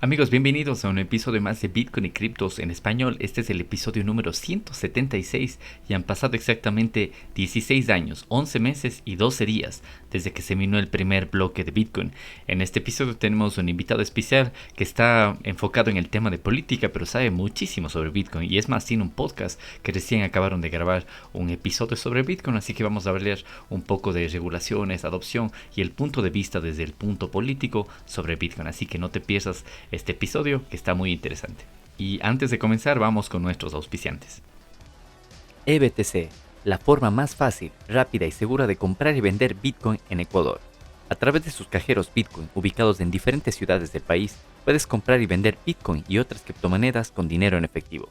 Amigos, bienvenidos a un episodio más de Bitcoin y criptos en español. Este es el episodio número 176 y han pasado exactamente 16 años, 11 meses y 12 días desde que se minó el primer bloque de Bitcoin. En este episodio tenemos un invitado especial que está enfocado en el tema de política, pero sabe muchísimo sobre Bitcoin y es más, tiene un podcast que recién acabaron de grabar un episodio sobre Bitcoin, así que vamos a hablar un poco de regulaciones, adopción y el punto de vista desde el punto político sobre Bitcoin, así que no te pierdas este episodio que está muy interesante. Y antes de comenzar vamos con nuestros auspiciantes. EBTC, la forma más fácil, rápida y segura de comprar y vender Bitcoin en Ecuador. A través de sus cajeros Bitcoin ubicados en diferentes ciudades del país, puedes comprar y vender Bitcoin y otras criptomonedas con dinero en efectivo.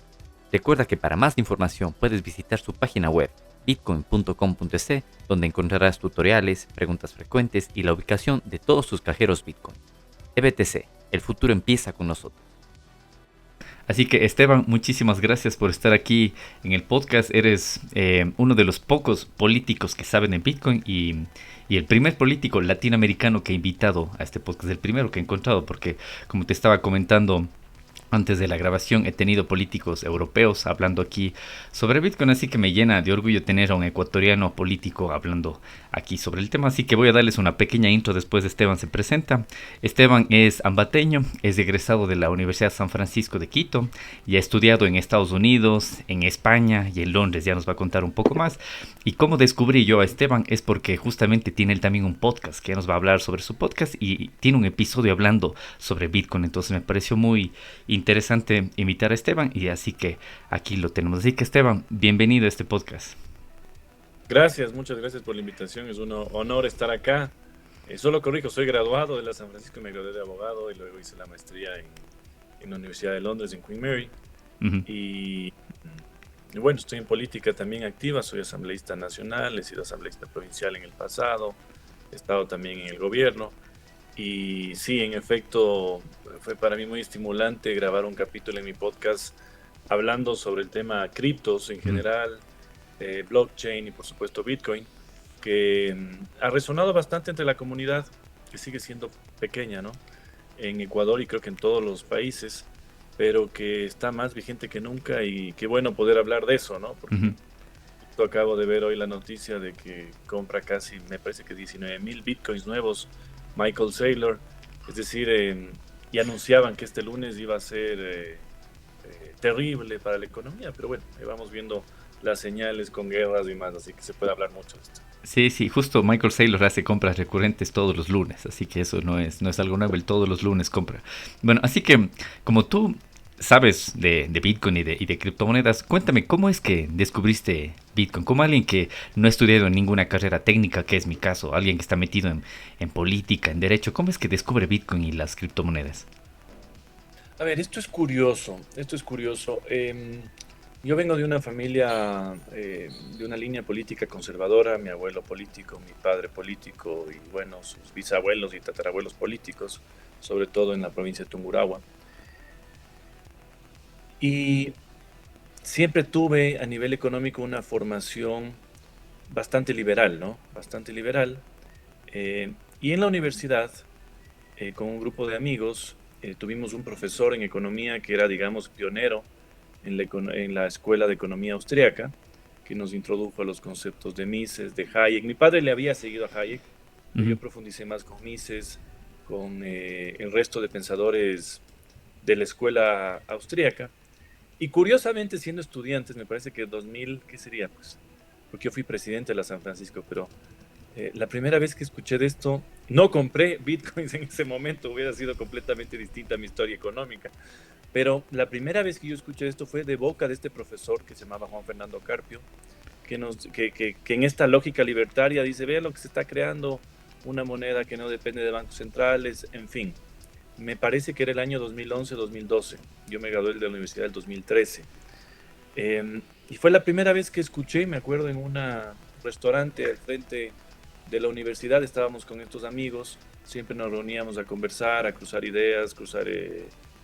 Recuerda que para más información puedes visitar su página web bitcoin.com.es, donde encontrarás tutoriales, preguntas frecuentes y la ubicación de todos sus cajeros Bitcoin. EBTC, el futuro empieza con nosotros. Así que Esteban, muchísimas gracias por estar aquí en el podcast. Eres uno de los pocos políticos que saben de Bitcoin y el primer político latinoamericano que he invitado a este podcast, el primero que he encontrado, porque como te estaba comentando antes de la grabación, he tenido políticos europeos hablando aquí sobre Bitcoin, así que me llena de orgullo tener a un ecuatoriano político hablando aquí sobre el tema. Así que voy a darles una pequeña intro después de Esteban se presenta. Esteban es ambateño, es egresado de la Universidad San Francisco de Quito y ha estudiado en Estados Unidos, en España y en Londres. Ya nos va a contar un poco más. Y cómo descubrí yo a Esteban es porque justamente tiene él también un podcast que ya nos va a hablar sobre su podcast y tiene un episodio hablando sobre Bitcoin. Entonces me pareció muy interesante invitar a Esteban y así que aquí lo tenemos. Así que Esteban, bienvenido a este podcast. Gracias, muchas gracias por la invitación. Es un honor estar acá. Solo corrijo, soy graduado de la San Francisco, me gradué de abogado y luego hice la maestría en la Universidad de Londres, en Queen Mary. Ujú. Y bueno, estoy en política también activa, soy asambleísta nacional, he sido asambleísta provincial en el pasado, he estado también en el gobierno. Y sí, en efecto, fue para mí muy estimulante grabar un capítulo en mi podcast hablando sobre el tema criptos en Ujú. general, blockchain y por supuesto Bitcoin, que ha resonado bastante entre la comunidad, que sigue siendo pequeña, ¿no? En Ecuador y creo que en todos los países, pero que está más vigente que nunca y qué bueno poder hablar de eso, ¿no? Ujú. Porque yo acabo de ver hoy la noticia de que compra casi, me parece que 19,000 Bitcoins nuevos Michael Saylor, es decir, y anunciaban que este lunes iba a ser terrible para la economía, pero bueno, ahí vamos viendo las señales con guerras y más, así que se puede hablar mucho de esto. Sí, sí, justo Michael Saylor hace compras recurrentes todos los lunes, así que eso no es algo nuevo, él todos los lunes compra. Bueno, así que como tú sabes de Bitcoin y de criptomonedas, cuéntame, ¿cómo es que descubriste Bitcoin? Como alguien que no ha estudiado en ninguna carrera técnica, que es mi caso, alguien que está metido en política, en derecho, ¿cómo es que descubre Bitcoin y las criptomonedas? A ver, esto es curioso, esto es curioso. Yo vengo de una familia, de una línea política conservadora, mi abuelo político, mi padre político y bueno, sus bisabuelos y tatarabuelos políticos, sobre todo en la provincia de Tungurahua. Y siempre tuve a nivel económico una formación bastante liberal, ¿no? Bastante liberal. Y en la universidad, con un grupo de amigos, tuvimos un profesor en economía que era, digamos, pionero en la Escuela de Economía Austriaca, que nos introdujo a los conceptos de Mises, de Hayek. Mi padre le había seguido a Hayek, pero Ujú. yo profundicé más con Mises, con el resto de pensadores de la escuela austríaca. Y curiosamente, siendo estudiantes, me parece que 2000, ¿qué sería? Pues, porque yo fui presidente de la San Francisco, pero la primera vez que escuché de esto, no compré bitcoins en ese momento, hubiera sido completamente distinta mi historia económica. Pero la primera vez que yo escuché esto fue de boca de este profesor que se llamaba Juan Fernando Carpio, que en esta lógica libertaria dice, vea lo que se está creando, una moneda que no depende de bancos centrales, en fin. Me parece que era el año 2011-2012. Yo me gradué de la universidad del 2013. Y fue la primera vez que escuché, me acuerdo, en un restaurante al frente de la universidad, estábamos con estos amigos, siempre nos reuníamos a conversar, a cruzar ideas, cruzar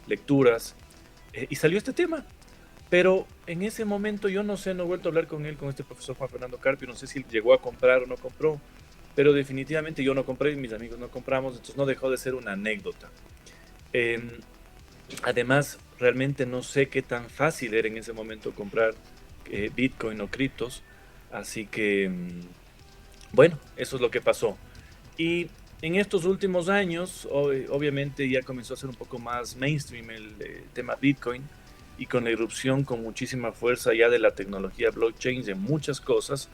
lecturas, y salió este tema. Pero en ese momento yo no sé, no he vuelto a hablar con él, con este profesor Juan Fernando Carpio, no sé si llegó a comprar o no compró, pero definitivamente yo no compré y mis amigos no compramos, entonces no dejó de ser una anécdota. Eh, Además, realmente no sé qué tan fácil era en ese momento comprar Bitcoin o criptos. Así que, bueno, eso es lo que pasó. Y en estos últimos años, obviamente ya comenzó a ser un poco más mainstream el tema Bitcoin y con la irrupción con muchísima fuerza ya de la tecnología blockchain, de muchas cosas,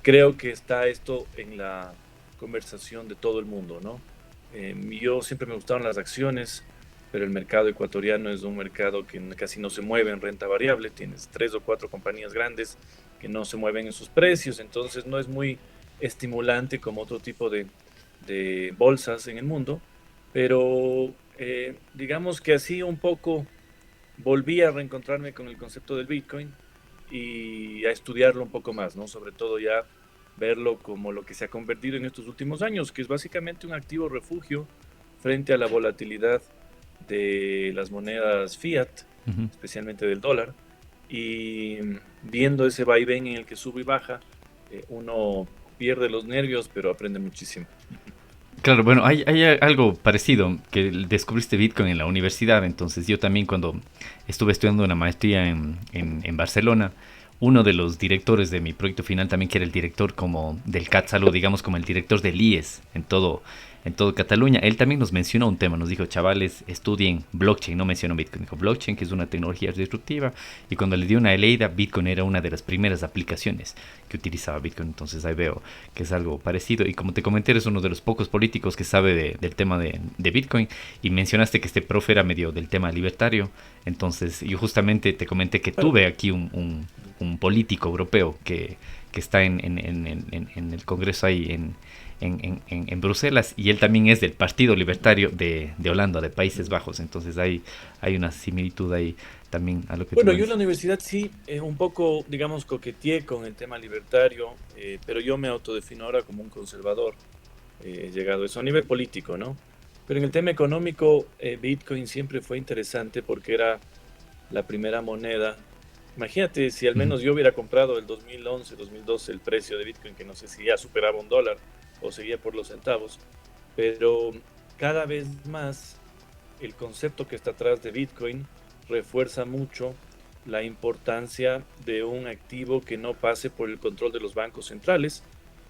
creo que está esto en la conversación de todo el mundo, ¿no? Yo siempre me gustaron las acciones, pero el mercado ecuatoriano es un mercado que casi no se mueve en renta variable, tienes 3 o 4 compañías grandes que no se mueven en sus precios, entonces no es muy estimulante como otro tipo de bolsas en el mundo, pero digamos que así un poco volví a reencontrarme con el concepto del Bitcoin y a estudiarlo un poco más, ¿no? Sobre todo ya verlo como lo que se ha convertido en estos últimos años, que es básicamente un activo refugio frente a la volatilidad de las monedas fiat, Ujú. especialmente del dólar, y viendo ese vaivén en el que sube y baja, uno pierde los nervios, pero aprende muchísimo. Claro, bueno, hay algo parecido, que descubriste Bitcoin en la universidad, entonces yo también cuando estuve estudiando una maestría en Barcelona, uno de los directores de mi proyecto final también, que era el director como del CatSalud, digamos como el director del IES en todo Cataluña, él también nos mencionó un tema, nos dijo, chavales, estudien blockchain, no mencionó Bitcoin, dijo blockchain, que es una tecnología disruptiva, y cuando le dio una leída, Bitcoin era una de las primeras aplicaciones que utilizaba Bitcoin, entonces ahí veo que es algo parecido, y como te comenté, eres uno de los pocos políticos que sabe del tema de Bitcoin, y mencionaste que este profe era medio del tema libertario, entonces yo justamente te comenté que Bueno, tuve aquí un político europeo que está en el Congreso ahí en Bruselas, y él también es del Partido Libertario de Holanda, de Países Bajos, entonces hay una similitud ahí también a lo que tú bueno, me yo en la dices. universidad sí, un poco, digamos, coqueteé con el tema libertario, pero yo me autodefino ahora como un conservador, llegado a eso a nivel político, ¿no? Pero en el tema económico, Bitcoin siempre fue interesante porque era la primera moneda. Imagínate si al Uh -huh. menos yo hubiera comprado el 2011, 2012 el precio de Bitcoin, que no sé si ya superaba $1 o seguía por los centavos, pero cada vez más el concepto que está atrás de Bitcoin refuerza mucho la importancia de un activo que no pase por el control de los bancos centrales,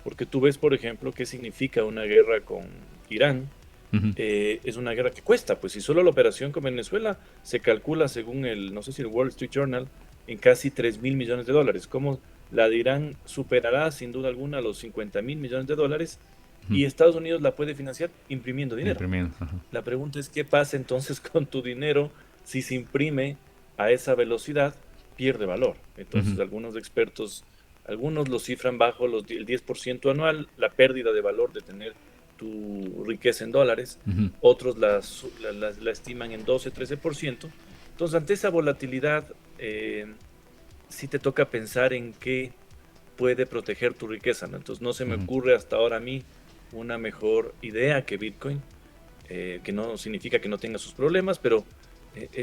porque tú ves, por ejemplo, qué significa una guerra con Irán. Uh -huh. Es una guerra que cuesta, pues si solo la operación con Venezuela se calcula según el, no sé si el Wall Street Journal, en casi $3.000 millones. ¿Cómo la de Irán superará sin duda alguna los $50.000 millones? Uh -huh. Y Estados Unidos la puede financiar imprimiendo dinero. Imprimiendo. Uh -huh. La pregunta es qué pasa entonces con tu dinero si se imprime a esa velocidad, pierde valor. Uh Entonces -huh. algunos expertos, algunos lo cifran bajo el 10% anual, la pérdida de valor de tener tu riqueza en dólares, Uh -huh. otros la estiman en 12-13%. Entonces ante esa volatilidad, sí te toca pensar en qué puede proteger tu riqueza, ¿no? Entonces no se Uh me -huh. ocurre hasta ahora a mí una mejor idea que Bitcoin, que no significa que no tenga sus problemas, pero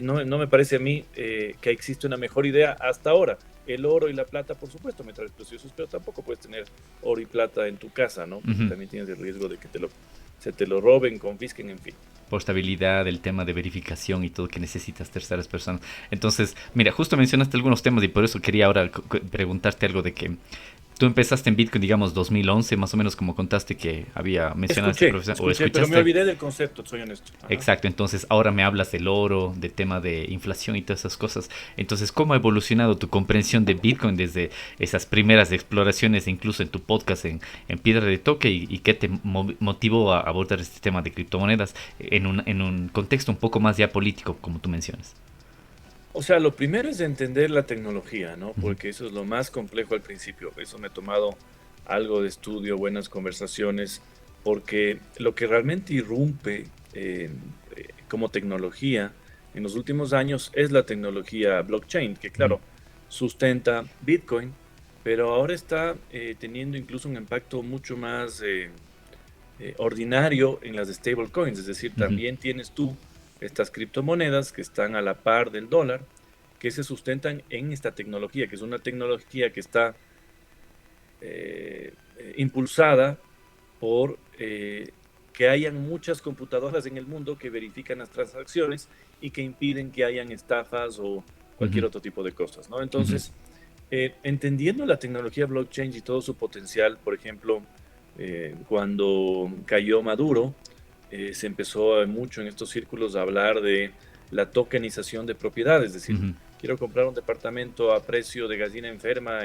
no me parece a mí que existe una mejor idea hasta ahora. El oro y la plata, por supuesto, metales preciosos, pero tampoco puedes tener oro y plata en tu casa, ¿no? Uh Porque -huh. también tienes el riesgo de que se te lo roben, confisquen, en fin. Por estabilidad, el tema de verificación y todo que necesitas terceras personas. Entonces, mira, justo mencionaste algunos temas y por eso quería ahora preguntarte algo de que tú empezaste en Bitcoin, digamos, 2011, más o menos como contaste que había mencionado a este profesor, o Escuché, pero me escuchaste. olvidé del concepto, soy honesto. Ajá. Exacto, entonces ahora me hablas del oro, de tema de inflación y todas esas cosas. Entonces, ¿cómo ha evolucionado tu comprensión de Bitcoin desde esas primeras exploraciones, incluso en tu podcast en Piedra de Toque, y qué te motivó a abordar este tema de criptomonedas en un contexto un poco más ya político, como tú mencionas? O sea, lo primero es entender la tecnología, ¿no? Uh -huh. Porque eso es lo más complejo al principio. Eso me ha tomado algo de estudio, buenas conversaciones, porque lo que realmente irrumpe como tecnología en los últimos años es la tecnología blockchain, que Uh -huh. claro, sustenta Bitcoin, pero ahora está teniendo incluso un impacto mucho más ordinario en las stablecoins, es decir, Uh -huh. también tienes tú estas criptomonedas que están a la par del dólar, que se sustentan en esta tecnología, que es una tecnología que está impulsada por que hayan muchas computadoras en el mundo que verifican las transacciones y que impiden que hayan estafas o cualquier Ujú, otro tipo de cosas, ¿no? ujú, Entonces, entendiendo la tecnología blockchain y todo su potencial, por ejemplo, cuando cayó Maduro, se empezó mucho en estos círculos a hablar de la tokenización de propiedades, es decir, ujú, quiero comprar un departamento a precio de gallina enferma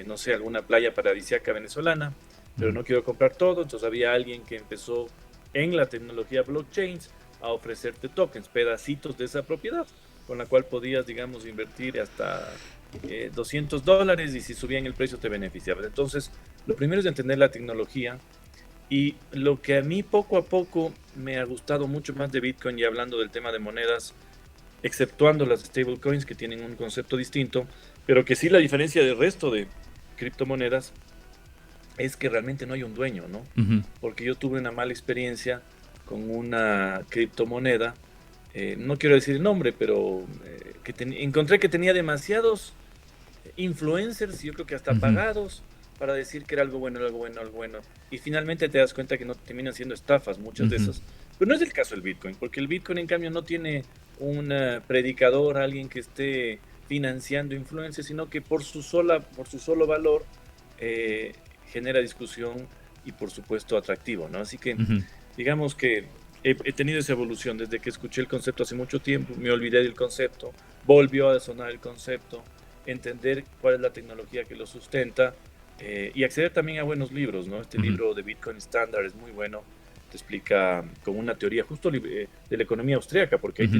no sé, alguna playa paradisíaca venezolana, pero ujú, no quiero comprar todo, entonces había alguien que empezó en la tecnología blockchain a ofrecerte tokens, pedacitos de esa propiedad, con la cual podías, digamos, invertir hasta $200 y si subían el precio te beneficiaba. Entonces, lo primero es entender la tecnología y lo que a mí poco a poco me ha gustado mucho más de Bitcoin y hablando del tema de monedas, exceptuando las stablecoins que tienen un concepto distinto, pero que sí la diferencia del resto de criptomonedas es que realmente no hay un dueño, ¿no? ujú, Porque yo tuve una mala experiencia con una criptomoneda, no quiero decir el nombre, pero encontré que tenía demasiados influencers, yo creo que hasta ujú, pagados, para decir que era algo bueno, algo bueno, algo bueno. Y finalmente te das cuenta que no terminan siendo estafas, muchas de ujú, esas. Pero no es el caso del Bitcoin, porque el Bitcoin en cambio no tiene un predicador, alguien que esté financiando influencers, sino que por su solo valor genera discusión y por supuesto atractivo, ¿no? Así que ujú. digamos que he tenido esa evolución desde que escuché el concepto hace mucho tiempo, me olvidé del concepto, volvió a sonar el concepto, entender cuál es la tecnología que lo sustenta y acceder también a buenos libros, ¿no? Este Ujú, libro de Bitcoin Standard es muy bueno, te explica con una teoría justo de la economía austríaca, porque ahí ujú.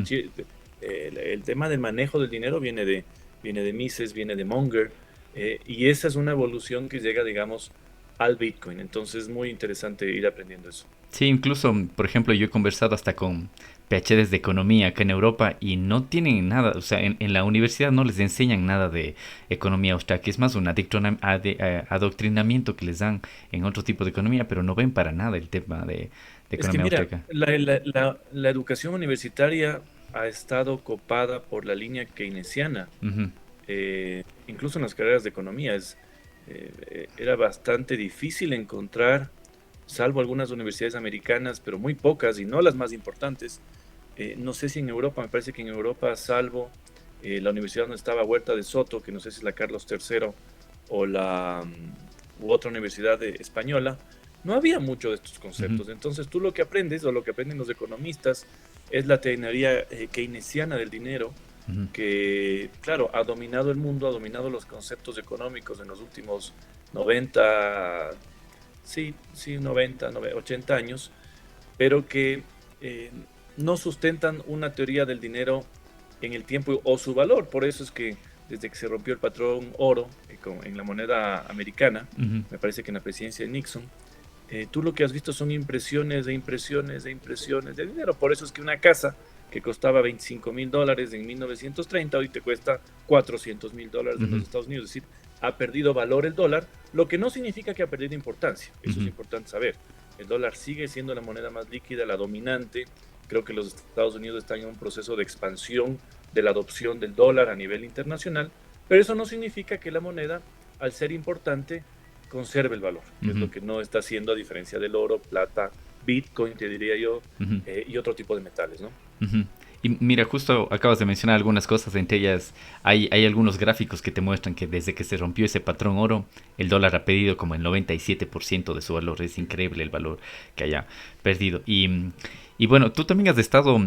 el tema del manejo del dinero viene de Mises, viene de Munger, y esa es una evolución que llega, digamos, al Bitcoin. Entonces es muy interesante ir aprendiendo eso. Sí, incluso, por ejemplo, yo he conversado hasta con PhDs de economía acá en Europa y no tienen nada, o sea, en la universidad no les enseñan nada de economía austríaca, es más un adoctrinamiento que les dan en otro tipo de economía, pero no ven para nada el tema de Es que economía mira, austríaca. la educación universitaria ha estado copada por la línea keynesiana, Ujú, incluso en las carreras de economía. Era bastante difícil encontrar, salvo algunas universidades americanas, pero muy pocas y no las más importantes. No sé si en Europa, me parece que en Europa, salvo la universidad donde estaba Huerta de Soto, que no sé si es la Carlos III o u otra universidad española, no había mucho de estos ujú, conceptos. Entonces tú lo que aprendes o lo que aprenden los economistas es la teoría keynesiana del dinero, ujú, que, claro, ha dominado el mundo, ha dominado los conceptos económicos en los últimos 90, sí, 90, 80 años, pero que no sustentan una teoría del dinero en el tiempo o su valor. Por eso es que desde que se rompió el patrón oro en la moneda americana, ujú, me parece que en la presidencia de Nixon, tú lo que has visto son impresiones de impresiones de impresiones de dinero. Por eso es que una casa que costaba $25,000 en 1930 hoy te cuesta $400,000 en los ujú, Estados Unidos. Es decir, ha perdido valor el dólar, lo que no significa que ha perdido importancia. Eso es ujú, importante saber. El dólar sigue siendo la moneda más líquida, la dominante. Creo que los Estados Unidos están en un proceso de expansión de la adopción del dólar a nivel internacional, pero eso no significa que la moneda, al ser importante, conserve el valor, que es ujú, lo que no está haciendo a diferencia del oro, plata, Bitcoin, te diría yo, ujú. y otro tipo de metales, ¿no? Ujú. Y mira, justo acabas de mencionar algunas cosas, entre ellas hay algunos gráficos que te muestran que desde que se rompió ese patrón oro, el dólar ha perdido como el 97% de su valor. Es increíble el valor que haya perdido. Y bueno, tú también has estado,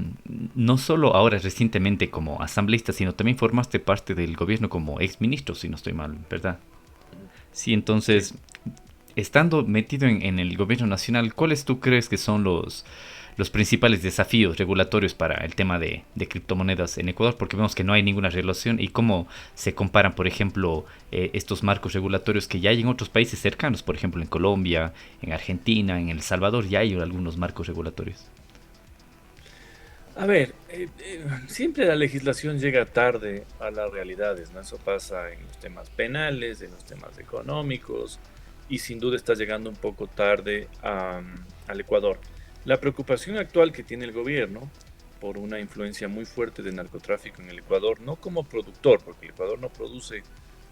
no solo ahora recientemente como asambleísta, sino también formaste parte del gobierno como ex ministro, si no estoy mal, ¿verdad? Sí, Sí. entonces, estando metido en el gobierno nacional, ¿cuáles tú crees que son los principales desafíos regulatorios para el tema de criptomonedas en Ecuador? Porque vemos que no hay ninguna regulación y cómo se comparan, por ejemplo, estos marcos regulatorios que ya hay en otros países cercanos, por ejemplo, en Colombia, en Argentina, en El Salvador, ya hay algunos marcos regulatorios. A ver, siempre la legislación llega tarde a las realidades, ¿no? Eso pasa en los temas penales, en los temas económicos, y sin duda está llegando un poco tarde al Ecuador. La preocupación actual que tiene el gobierno por una influencia muy fuerte del narcotráfico en el Ecuador, no como productor, porque el Ecuador no produce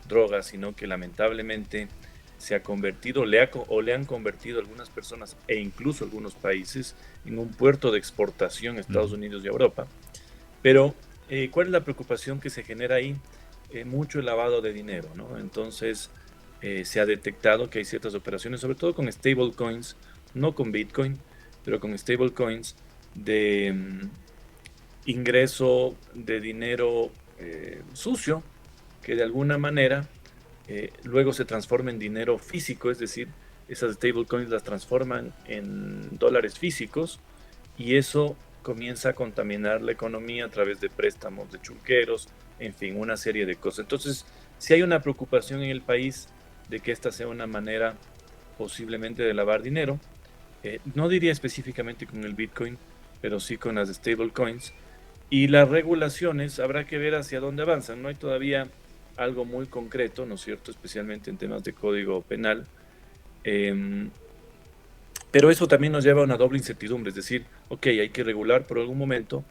drogas, sino que lamentablemente se ha convertido, le han convertido algunas personas e incluso algunos países en un puerto de exportación a Estados Unidos y Europa. Pero, ¿cuál es la preocupación que se genera ahí? Mucho el lavado de dinero, ¿no? Entonces, se ha detectado que hay ciertas operaciones, sobre todo con stablecoins, no con Bitcoin, pero con stablecoins de ingreso de dinero sucio, que de alguna manera luego se transforma en dinero físico, es decir, esas stablecoins las transforman en dólares físicos y eso comienza a contaminar la economía a través de préstamos de chulqueros, en fin, una serie de cosas. Entonces, si hay una preocupación en el país de que esta sea una manera posiblemente de lavar dinero, no diría específicamente con el Bitcoin, pero sí con las stablecoins. Y las regulaciones habrá que ver hacia dónde avanzan. No hay todavía algo muy concreto, ¿no es cierto? Especialmente en temas de código penal. Pero eso también nos lleva a una doble incertidumbre, es decir, ok, hay que regular por algún momento,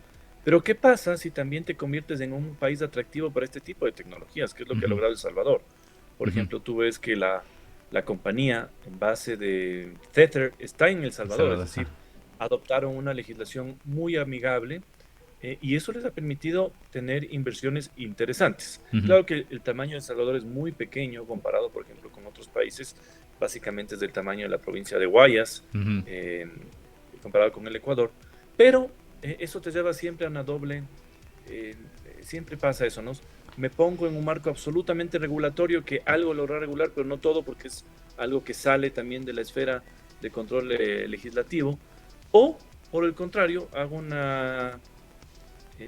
pero ¿qué pasa si también te conviertes en un país atractivo para este tipo de tecnologías? Que es lo que ha logrado El Salvador. Por ejemplo, tú ves que la compañía en base de Tether está en El Salvador, es decir, adoptaron una legislación muy amigable y eso les ha permitido tener inversiones interesantes. Claro que el tamaño de El Salvador es muy pequeño comparado, por ejemplo, con otros países, básicamente es del tamaño de la provincia de Guayas, comparado con el Ecuador, pero eso te lleva siempre a una doble, siempre pasa eso, ¿no? Me pongo en un marco absolutamente regulatorio que algo logra regular, pero no todo porque es algo que sale también de la esfera de control legislativo, o por el contrario, hago una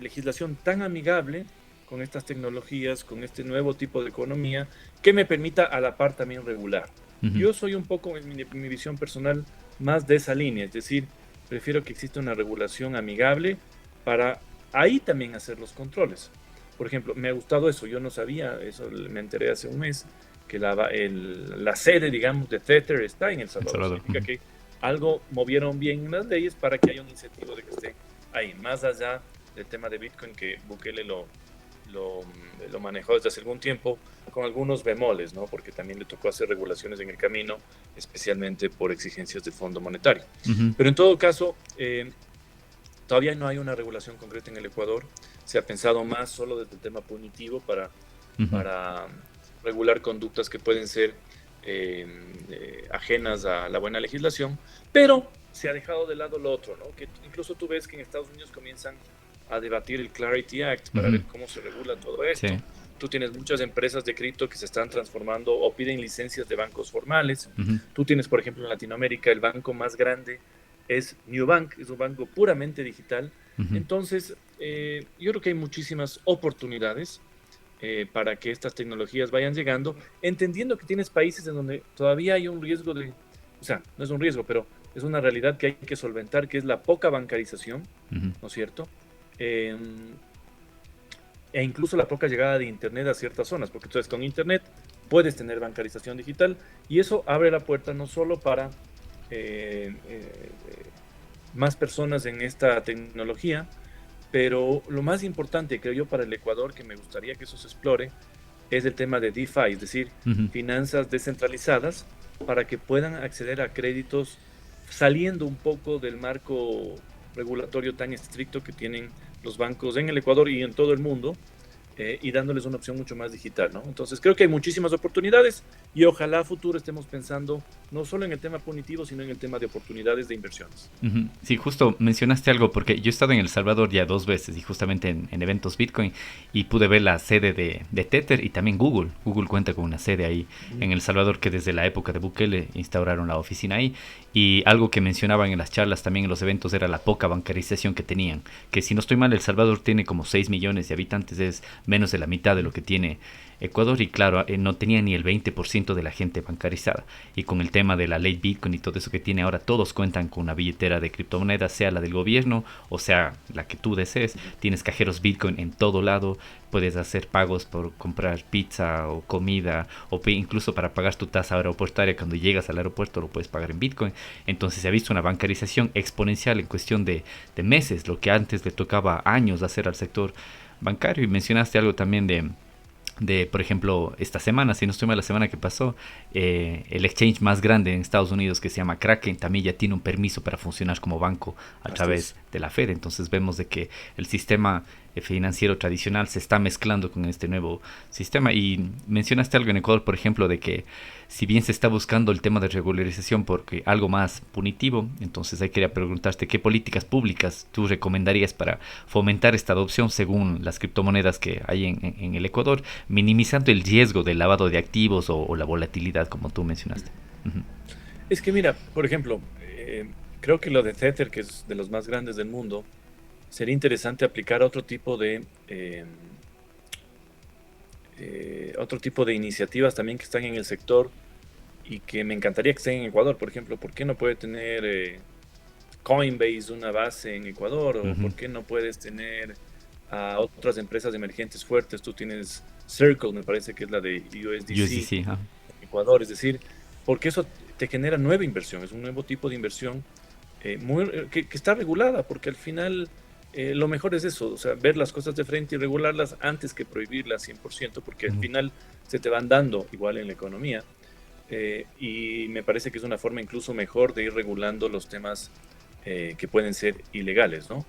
legislación tan amigable con estas tecnologías, con este nuevo tipo de economía, que me permita a la par también regular. Yo soy un poco, en mi visión personal, más de esa línea, es decir, prefiero que exista una regulación amigable para ahí también hacer los controles. Por ejemplo, me ha gustado eso, yo no sabía, eso me enteré hace un mes, que la sede, digamos, de Tether está en El Salvador. Significa que algo movieron bien las leyes para que haya un incentivo de que esté ahí, más allá del tema de Bitcoin que Bukele lo manejó desde hace algún tiempo, con algunos bemoles, ¿no? Porque también le tocó hacer regulaciones en el camino, especialmente por exigencias del Fondo Monetario. Pero en todo caso, todavía no hay una regulación concreta en el Ecuador. Se ha pensado más solo desde el tema punitivo para regular conductas que pueden ser ajenas a la buena legislación, pero se ha dejado de lado lo otro, ¿no? Que incluso tú ves que en Estados Unidos comienzan a debatir el Clarity Act para ver cómo se regula todo esto. Sí. Tú tienes muchas empresas de cripto que se están transformando o piden licencias de bancos formales. Tú tienes, por ejemplo, en Latinoamérica, el banco más grande es Nubank, es un banco puramente digital. Entonces, yo creo que hay muchísimas oportunidades para que estas tecnologías vayan llegando, entendiendo que tienes países en donde todavía hay un riesgo de, o sea, no es un riesgo, pero es una realidad que hay que solventar, que es la poca bancarización, ¿no es cierto? E incluso la poca llegada de Internet a ciertas zonas, porque entonces con Internet puedes tener bancarización digital y eso abre la puerta no solo para más personas en esta tecnología, pero lo más importante, creo yo, para el Ecuador, que me gustaría que eso se explore, es el tema de DeFi, es decir, finanzas descentralizadas, para que puedan acceder a créditos saliendo un poco del marco regulatorio tan estricto que tienen los bancos en el Ecuador y en todo el mundo, y dándoles una opción mucho más digital, ¿no? Entonces creo que hay muchísimas oportunidades y ojalá a futuro estemos pensando no solo en el tema punitivo, sino en el tema de oportunidades de inversiones. Sí, justo mencionaste algo, porque yo he estado en El Salvador ya 2 veces y justamente en eventos Bitcoin y pude ver la sede de Tether y también Google. Google cuenta con una sede ahí en El Salvador que desde la época de Bukele instauraron la oficina ahí, y algo que mencionaban en las charlas también en los eventos era la poca bancarización que tenían, que si no estoy mal El Salvador tiene como 6 millones de habitantes, es menos de la mitad de lo que tiene Ecuador, y claro, no tenía ni el 20% de la gente bancarizada, y con el tema de la ley Bitcoin y todo eso que tiene ahora, todos cuentan con una billetera de criptomonedas, sea la del gobierno o sea la que tú desees. Tienes cajeros Bitcoin en todo lado, puedes hacer pagos por comprar pizza o comida, o incluso para pagar tu tasa aeroportuaria cuando llegas al aeropuerto lo puedes pagar en Bitcoin. Entonces se ha visto una bancarización exponencial en cuestión de meses, lo que antes le tocaba años hacer al sector bancario. Y mencionaste algo también de por ejemplo, esta semana, si no estoy mal, la semana que pasó, el exchange más grande en Estados Unidos, que se llama Kraken, también ya tiene un permiso para funcionar como banco a Así es. través de la Fed. Entonces vemos de que el sistema financiero tradicional se está mezclando con este nuevo sistema. Y mencionaste algo en Ecuador, por ejemplo, de que si bien se está buscando el tema de regularización porque algo más punitivo, entonces ahí quería preguntarte qué políticas públicas tú recomendarías para fomentar esta adopción según las criptomonedas que hay en el Ecuador, minimizando el riesgo del lavado de activos o la volatilidad, como tú mencionaste. Ujú. Es que mira, por ejemplo, creo que lo de Tether, que es de los más grandes del mundo, sería interesante aplicar otro tipo de iniciativas también que están en el sector y que me encantaría que estén en Ecuador. Por ejemplo, ¿por qué no puede tener Coinbase una base en Ecuador? ¿O Ujú. por qué no puedes tener a otras empresas emergentes fuertes? Tú tienes Circle, me parece que es la de USDC USDC, ah. en Ecuador. Es decir, porque eso te genera nueva inversión, es un nuevo tipo de inversión que está regulada, porque al final lo mejor es eso, o sea, ver las cosas de frente y regularlas antes que prohibirlas 100%, porque al Ujú. final se te van dando igual en la economía. Y me parece que es una forma incluso mejor de ir regulando los temas que pueden ser ilegales, ¿no?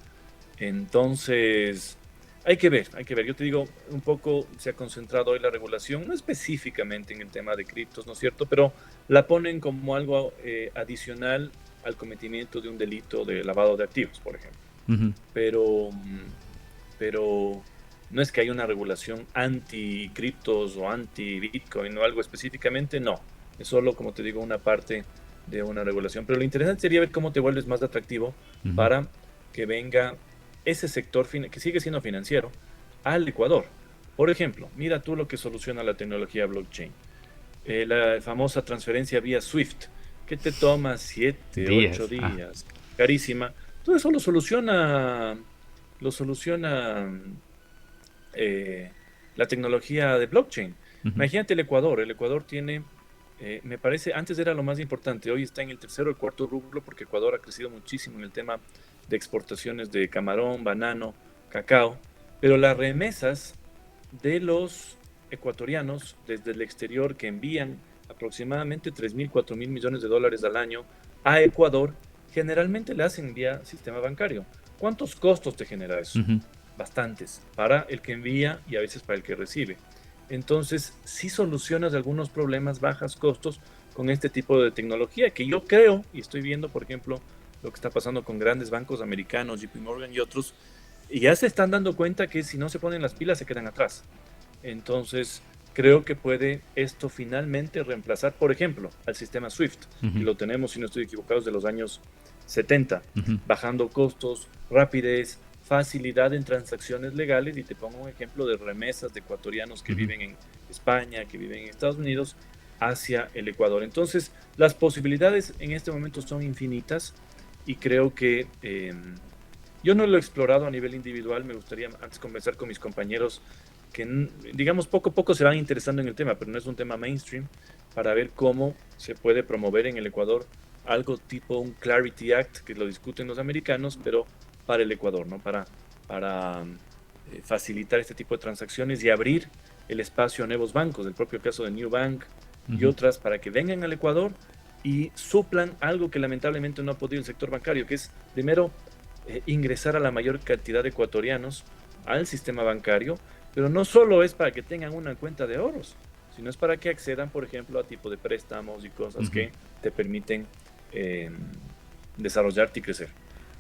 Entonces, hay que ver, hay que ver. Yo te digo, un poco se ha concentrado hoy la regulación, no específicamente en el tema de criptos, ¿no es cierto? Pero la ponen como algo adicional al cometimiento de un delito de lavado de activos, por ejemplo. Ujú. Pero, pero no es que haya una regulación anti-criptos o anti-Bitcoin o algo específicamente, no. Es solo, como te digo, una parte de una regulación. Pero lo interesante sería ver cómo te vuelves más atractivo Ujú. para que venga ese sector que sigue siendo financiero al Ecuador. Por ejemplo, mira tú lo que soluciona la tecnología blockchain. La famosa transferencia vía SWIFT, que te toma 7, 8 Días. Ah. días, carísima. Todo eso lo soluciona eh, la tecnología de blockchain. Ujú. Imagínate el Ecuador tiene, me parece, antes era lo más importante, hoy está en el tercero o el cuarto rubro porque Ecuador ha crecido muchísimo en el tema de exportaciones de camarón, banano, cacao, pero las remesas de los ecuatorianos desde el exterior que envían aproximadamente 3.000, 4.000 millones de dólares al año a Ecuador, generalmente le hacen vía sistema bancario. ¿Cuántos costos te genera eso? Ujú. Bastantes, para el que envía y a veces para el que recibe. Entonces, si solucionas algunos problemas, bajas costos con este tipo de tecnología que yo creo, y estoy viendo, por ejemplo, lo que está pasando con grandes bancos americanos, JP Morgan y otros, y ya se están dando cuenta que si no se ponen las pilas se quedan atrás. Entonces, creo que puede esto finalmente reemplazar, por ejemplo, al sistema SWIFT, que Ujú. lo tenemos, si no estoy equivocado, desde los años 70, Ujú. bajando costos, rapidez, facilidad en transacciones legales. Y te pongo un ejemplo de remesas de ecuatorianos que Ujú. viven en España, que viven en Estados Unidos, hacia el Ecuador. Entonces, las posibilidades en este momento son infinitas y creo que yo no lo he explorado a nivel individual. Me gustaría antes conversar con mis compañeros que, digamos, poco a poco se van interesando en el tema, pero no es un tema mainstream, para ver cómo se puede promover en el Ecuador algo tipo un Clarity Act, que lo discuten los americanos, pero para el Ecuador, ¿no? Para facilitar este tipo de transacciones y abrir el espacio a nuevos bancos, el propio caso de New Bank y Ujú. otras, para que vengan al Ecuador y suplan algo que lamentablemente no ha podido el sector bancario, que es primero ingresar a la mayor cantidad de ecuatorianos al sistema bancario, pero no solo es para que tengan una cuenta de ahorros, sino es para que accedan, por ejemplo, a tipo de préstamos y cosas Ujú. que te permiten eh, desarrollarte y crecer.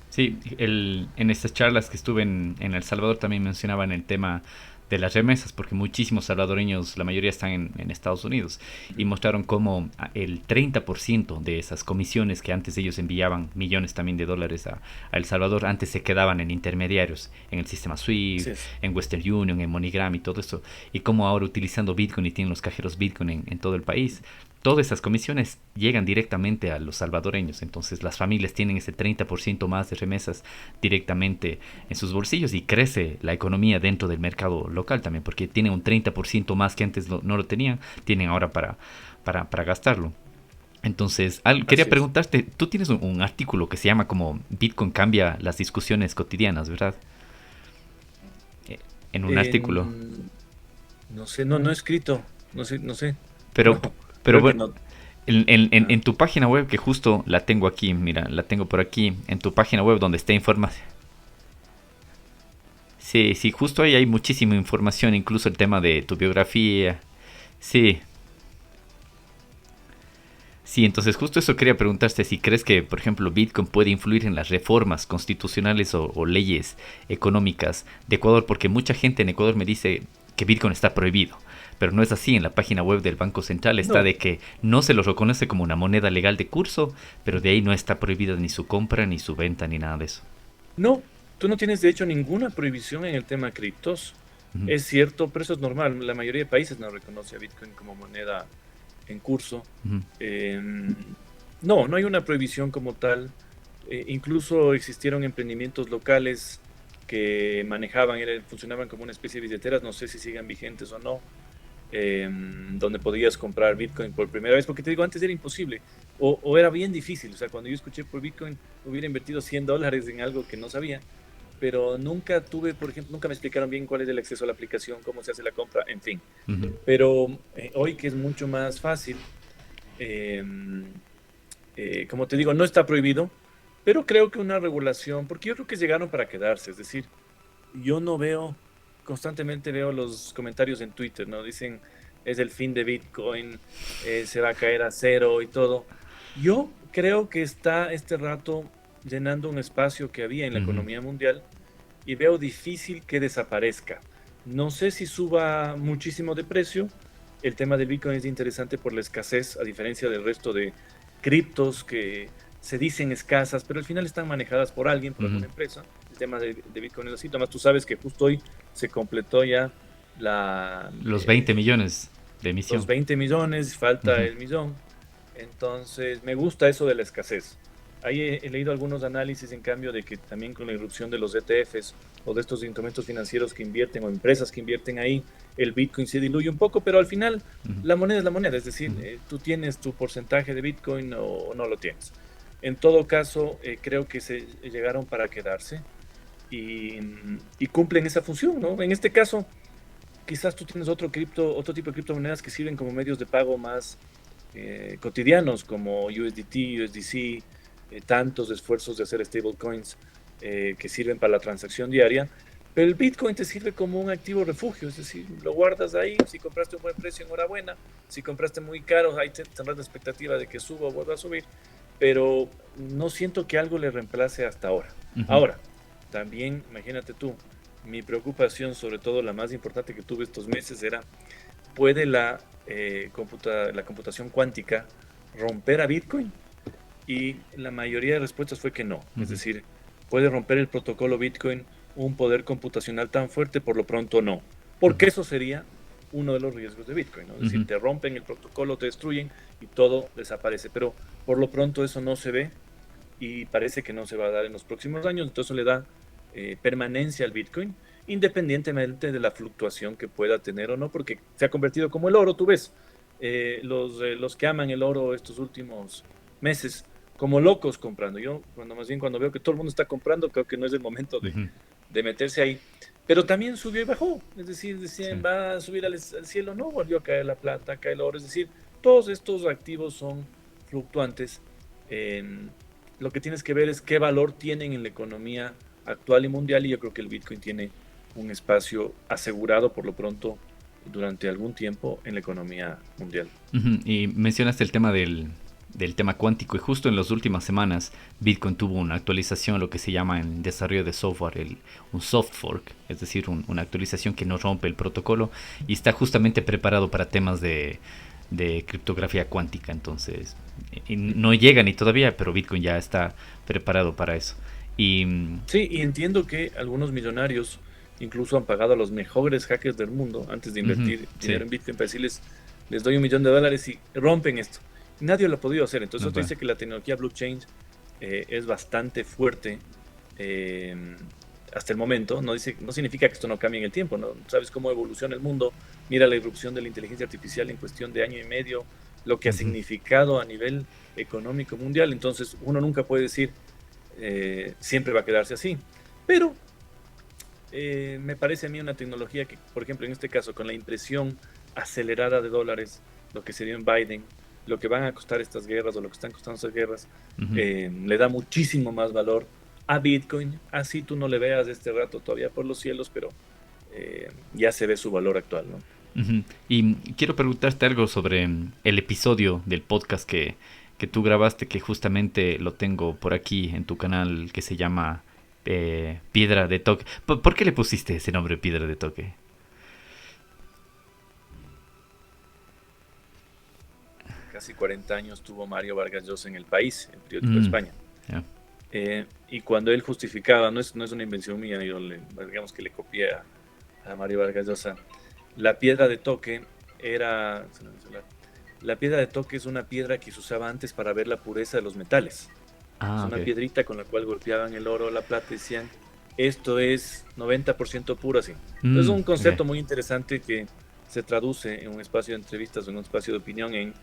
Sí, en estas charlas que estuve en El Salvador también mencionaban el tema de las remesas, porque muchísimos salvadoreños, la mayoría están en Estados Unidos, y mostraron cómo el 30% de esas comisiones que antes ellos enviaban, millones también de dólares a El Salvador, antes se quedaban en intermediarios, en el sistema Así SWIFT, es. en Western Union, en MoneyGram y todo eso, y cómo ahora utilizando Bitcoin y tienen los cajeros Bitcoin en todo el país, todas esas comisiones llegan directamente a los salvadoreños. Entonces las familias tienen ese 30% más de remesas directamente en sus bolsillos y crece la economía dentro del mercado local también, porque tienen un 30% más que antes no lo tenían, tienen ahora para gastarlo. Entonces, quería Así es. preguntarte, tú tienes un artículo que se llama como Bitcoin cambia las discusiones cotidianas, ¿verdad? En un artículo. En- No sé, no he escrito, no sé. Pero, No, pero creo que bueno, no. Ah, en tu página web, que justo la tengo aquí, mira, la tengo por aquí, en tu página web donde está información. Sí, sí, justo ahí hay muchísima información, incluso el tema de tu biografía. Sí, sí, entonces justo eso quería preguntarte si crees que, por ejemplo, Bitcoin puede influir en las reformas constitucionales o leyes económicas de Ecuador, porque mucha gente en Ecuador me dice que Bitcoin está prohibido, pero no es así. En la página web del Banco Central está no, de que no se lo reconoce como una moneda legal de curso, pero de ahí no está prohibida ni su compra, ni su venta, ni nada de eso. no, tú no tienes de hecho ninguna prohibición en el tema criptos. Ujú, Es cierto, pero eso es normal. La mayoría de países no reconoce a Bitcoin como moneda en curso. ujú, No, no hay una prohibición como tal. Incluso existieron emprendimientos locales que manejaban, funcionaban como una especie de billeteras, no sé si sigan vigentes o no, donde podías comprar Bitcoin por primera vez, porque te digo, antes era imposible o era bien difícil. O sea, cuando yo escuché por Bitcoin, hubiera invertido $100 en algo que no sabía, pero nunca tuve, por ejemplo, nunca me explicaron bien cuál es el acceso a la aplicación, cómo se hace la compra, en fin. ujú, Pero hoy que es mucho más fácil, eh, como te digo, no está prohibido, pero creo que una regulación, porque yo creo que llegaron para quedarse, es decir, yo no veo, constantemente veo los comentarios en Twitter, ¿no? Dicen, es el fin de Bitcoin, se va a caer a cero y todo. Yo creo que está este rato llenando un espacio que había en la ujú, economía mundial y veo difícil que desaparezca. No sé si suba muchísimo de precio. El tema del Bitcoin es interesante por la escasez, a diferencia del resto de criptos que se dicen escasas, pero al final están manejadas por alguien, por ujú. alguna empresa. El tema de Bitcoin es así. Además, tú sabes que justo hoy se completó ya la, Los 20 millones de los emisión. 20 millones, falta Ujú, el millón. Entonces, me gusta eso de la escasez. Ahí he leído algunos análisis, en cambio, de que también con la irrupción de los ETFs o de estos instrumentos financieros que invierten o empresas que invierten ahí, el Bitcoin se diluye un poco, pero al final ujú, la moneda es la moneda, es decir, ujú, tú tienes tu porcentaje de Bitcoin o no lo tienes. En todo caso, creo que se llegaron para quedarse y, y cumplen esa función, ¿no? En este caso, quizás tú tienes otro tipo de criptomonedas que sirven como medios de pago más cotidianos, como USDT, USDC, tantos esfuerzos de hacer stablecoins que sirven para la transacción diaria. Pero el Bitcoin te sirve como un activo refugio, es decir, lo guardas ahí, si compraste un buen precio, enhorabuena, si compraste muy caro, ahí tendrás la expectativa de que suba o vuelva a subir, pero no siento que algo le reemplace hasta ahora. ujú, Ahora, también, imagínate tú, mi preocupación, sobre todo la más importante que tuve estos meses, era, ¿puede la computación cuántica romper a Bitcoin? Y la mayoría de respuestas fue que no. Es ujú, decir, ¿puede romper el protocolo Bitcoin un poder computacional tan fuerte? Por lo pronto no. Porque ujú, eso sería uno de los riesgos de Bitcoin, ¿no? Es decir, ujú. te rompen el protocolo, te destruyen y todo desaparece. Pero por lo pronto eso no se ve y parece que no se va a dar en los próximos años, entonces le da permanencia al Bitcoin, independientemente de la fluctuación que pueda tener o no, porque se ha convertido como el oro, tú ves, los que aman el oro estos últimos meses, como locos comprando. Yo, más bien cuando veo que todo el mundo está comprando, creo que no es el momento Ujú, de meterse ahí. Pero también subió y bajó, es decir, sí. decían, va a subir al cielo, no, volvió a caer la plata, cae el oro, es decir, todos estos activos son fluctuantes. En, lo que tienes que ver es qué valor tienen en la economía actual y mundial, y yo creo que el Bitcoin tiene un espacio asegurado por lo pronto durante algún tiempo en la economía mundial. Ujú, y mencionaste el tema del tema cuántico y justo en las últimas semanas Bitcoin tuvo una actualización, lo que se llama en desarrollo de software, un soft fork, es decir, una actualización que no rompe el protocolo y está justamente preparado para temas de criptografía cuántica. Entonces, y no llega ni todavía, pero Bitcoin ya está preparado para eso. Y Sí, y entiendo que algunos millonarios incluso han pagado a los mejores hackers del mundo antes de ujú, invertir sí, dinero en Bitcoin para decirles, les doy $1 millón y rompen esto. Nadie lo ha podido hacer. Entonces, no eso te va. dice que la tecnología blockchain es bastante fuerte eh, hasta el momento. No significa que esto no cambie en el tiempo, ¿no? Sabes cómo evoluciona el mundo. Mira la irrupción de la inteligencia artificial en cuestión de año y medio, lo que ha Ujú, significado a nivel económico mundial. Entonces, uno nunca puede decir siempre va a quedarse así. Pero me parece a mí una tecnología que, por ejemplo, en este caso, con la impresión acelerada de dólares, lo que se dio en Biden, lo que van a costar estas guerras o lo que están costando estas guerras, Ujú. le da muchísimo más valor a Bitcoin. Así tú no le veas este rato todavía por los cielos, pero ya se ve su valor actual, ¿no? Ujú. Y quiero preguntarte algo sobre el episodio del podcast que tú grabaste, que justamente lo tengo por aquí en tu canal, que se llama Piedra de Toque. ¿Por qué le pusiste ese nombre, Piedra de Toque? Casi 40 años tuvo Mario Vargas Llosa en El País, el periódico de Mm, España. ya. Y cuando él justificaba, no es una invención mía, yo digamos que le copié a Mario Vargas Llosa, la piedra de toque era, la piedra de toque es una piedra que se usaba antes para ver la pureza de los metales. Es Ah, una ok. piedrita con la cual golpeaban el oro o la plata y decían, esto es 90% puro así. Entonces es un Ok. concepto muy interesante que se traduce en un espacio de entrevistas o en un espacio de opinión en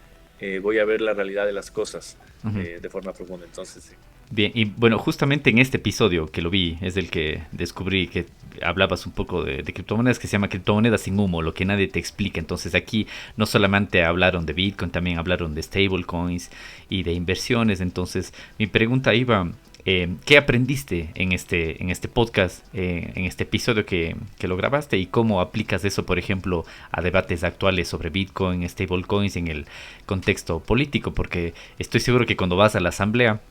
voy a ver la realidad de las cosas Ujú. de forma profunda. Entonces, sí. Bien, y bueno, justamente en este episodio que lo vi, es el que descubrí que hablabas un poco de criptomonedas, que se llama Criptomonedas sin humo, lo que nadie te explica. Entonces aquí no solamente hablaron de Bitcoin, también hablaron de stablecoins y de inversiones. Entonces mi pregunta iba, ¿qué aprendiste en este podcast, en este episodio que lo grabaste, y cómo aplicas eso, por ejemplo, a debates actuales sobre Bitcoin, stablecoins en el contexto político? Porque estoy seguro que cuando vas a la asamblea,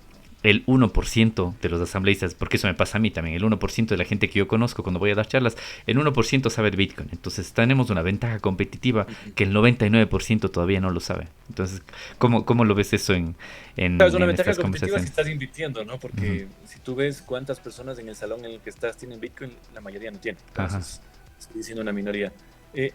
el 1% de los asambleístas, porque eso me pasa a mí también, el 1% de la gente que yo conozco cuando voy a dar charlas, el 1% sabe de Bitcoin. Entonces tenemos una ventaja competitiva que el 99% todavía no lo sabe. Entonces, ¿cómo lo ves eso Claro, es una en ventaja estas competitiva si conversaciones? estás invirtiendo, ¿no? Ujú. Porque si tú ves cuántas personas en el salón en el que estás tienen Bitcoin, la mayoría no tiene. Ajá. Entonces, estoy diciendo una minoría.